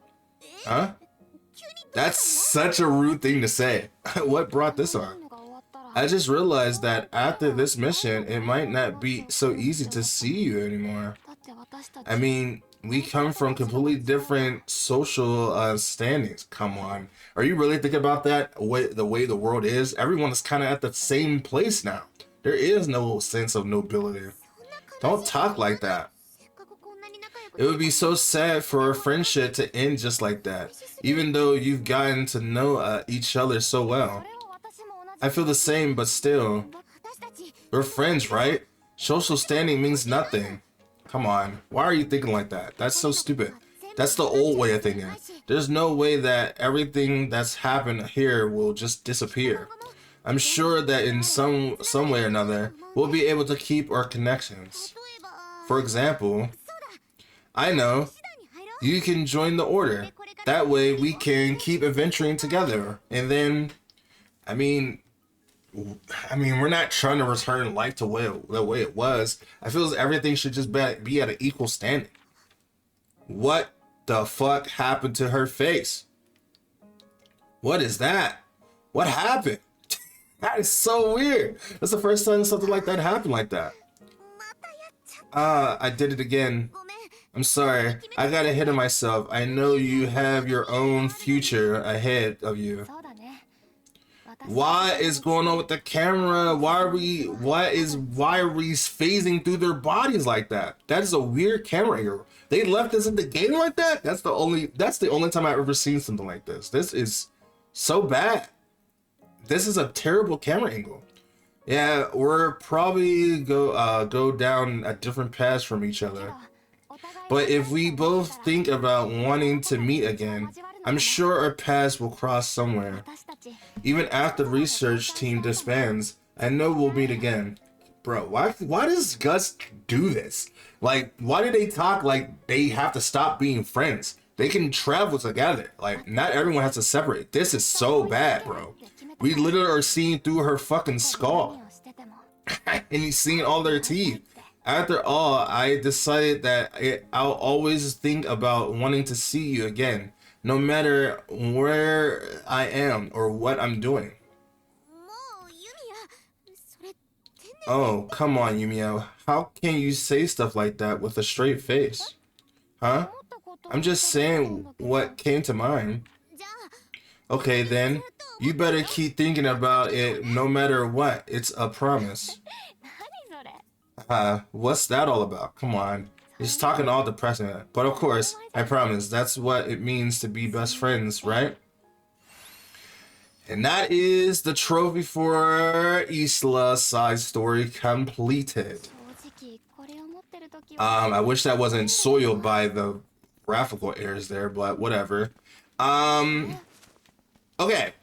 Huh? That's such a rude thing to say. What brought this on? I just realized that after this mission, it might not be so easy to see you anymore. I mean, we come from completely different social standings. Come on. Are you really thinking about that? The way the world is? Everyone is kind of at the same place now. There is no sense of nobility. Don't talk like that. It would be so sad for a friendship to end just like that, even though you've gotten to know each other so well. I feel the same, but still. We're friends, right? Social standing means nothing. Come on. Why are you thinking like that? That's so stupid. That's the old way of thinking. There's no way that everything that's happened here will just disappear. I'm sure that in some way or another, we'll be able to keep our connections. For example, I know, you can join the order. That way we can keep adventuring together. And then, I mean, we're not trying to return life to the way it was. I feel as everything should just be at an equal standing. What the fuck happened to her face? What is that? What happened? That is so weird. That's the first time something like that happened like that. I did it again. I'm sorry. I got ahead of myself. I know you have your own future ahead of you. What is going on with the camera? Why are we phasing through their bodies like that? That is a weird camera angle. They left this in the game like that? That's the only time I've ever seen something like this. This is so bad. This is a terrible camera angle. Yeah, we're probably go down a different paths from each other. But if we both think about wanting to meet again, I'm sure our paths will cross somewhere. Even after the research team disbands, I know we'll meet again. Bro, why does Gus do this? Like, why do they talk like they have to stop being friends? They can travel together. Like, not everyone has to separate. This is so bad, bro. We literally are seeing through her fucking skull. And you're seeing all their teeth. After all, I decided that I'll always think about wanting to see you again, no matter where I am or what I'm doing. Oh, come on, Yumia. How can you say stuff like that with a straight face? Huh? I'm just saying what came to mind. Okay, then. You better keep thinking about it no matter what. It's a promise. What's that all about? Come on. He's talking all depressing. But of course, I promise, that's what it means to be best friends, right? And that is the trophy for Isla side story completed. I wish that wasn't soiled by the graphical errors there, but whatever. Okay.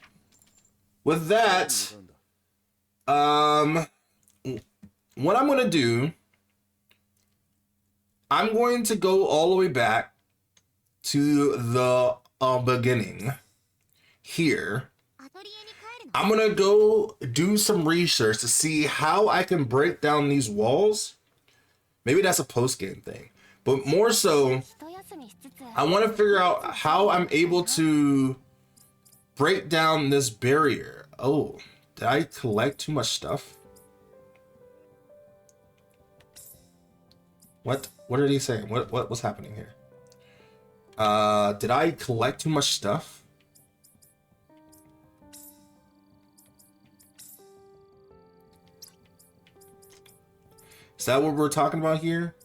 With that, what I'm going to do, I'm going to go all the way back to the beginning here. I'm going to go do some research to see how I can break down these walls. Maybe that's a post-game thing. But more so, I want to figure out how I'm able to break down this barrier. Oh, did I collect too much stuff? What are they saying? What's happening here? Did I collect too much stuff? Is that what we're talking about here?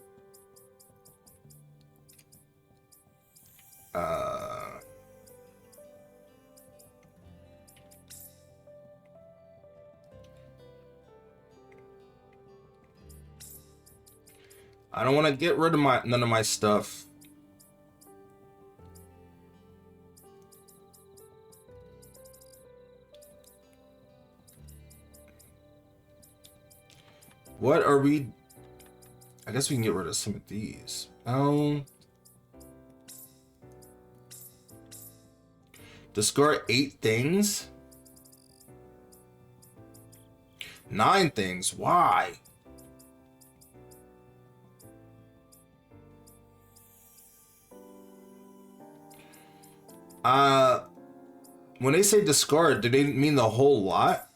I don't want to get rid of none of my stuff. What are we? I guess we can get rid of some of these. Discard 8 things? 9 things. Why? When they say discard, do they mean the whole lot?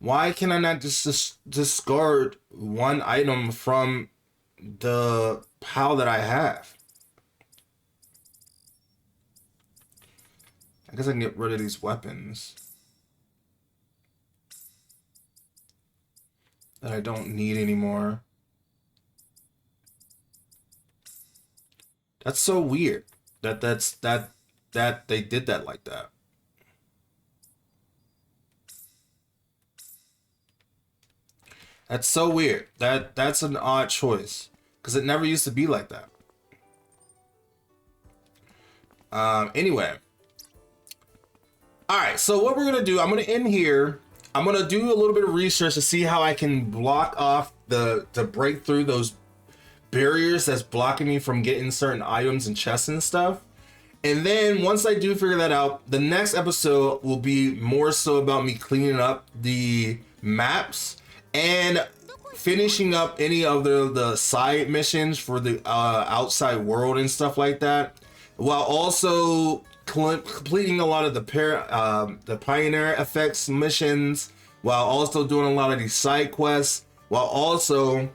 Why can I not just discard one item from the pile that I have? I guess I can get rid of these weapons that I don't need anymore. That's so weird that they did that like that. That's so weird. That's an odd choice because it never used to be like that. Anyway. All right, so what we're gonna do, I'm gonna end here. I'm gonna do a little bit of research to see how I can block off to break through those barriers that's blocking me from getting certain items and chests and stuff. And then once I do figure that out, the next episode will be more so about me cleaning up the maps and finishing up any of the side missions for the outside world and stuff like that, while also completing a lot of the pioneer effects missions, while also doing a lot of these side quests, while also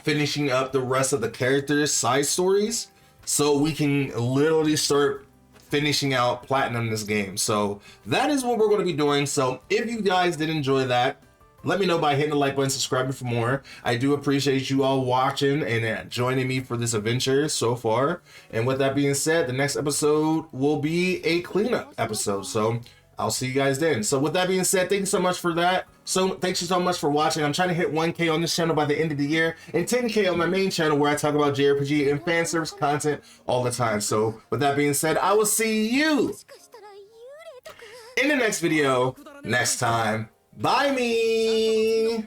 finishing up the rest of the characters' side stories, so we can literally start finishing out platinum this game. So that is what we're going to be doing. So if you guys did enjoy that, let me know by hitting the like button, subscribing for more. I do appreciate you all watching and joining me for this adventure so far. And with that being said, the next episode will be a cleanup episode. So I'll see you guys then. So with that being said, thank you so much for that. So thanks you so much for watching. I'm trying to hit 1K on this channel by the end of the year and 10K on my main channel where I talk about JRPG and fan service content all the time. So with that being said, I will see you in the next video next time. Bye me.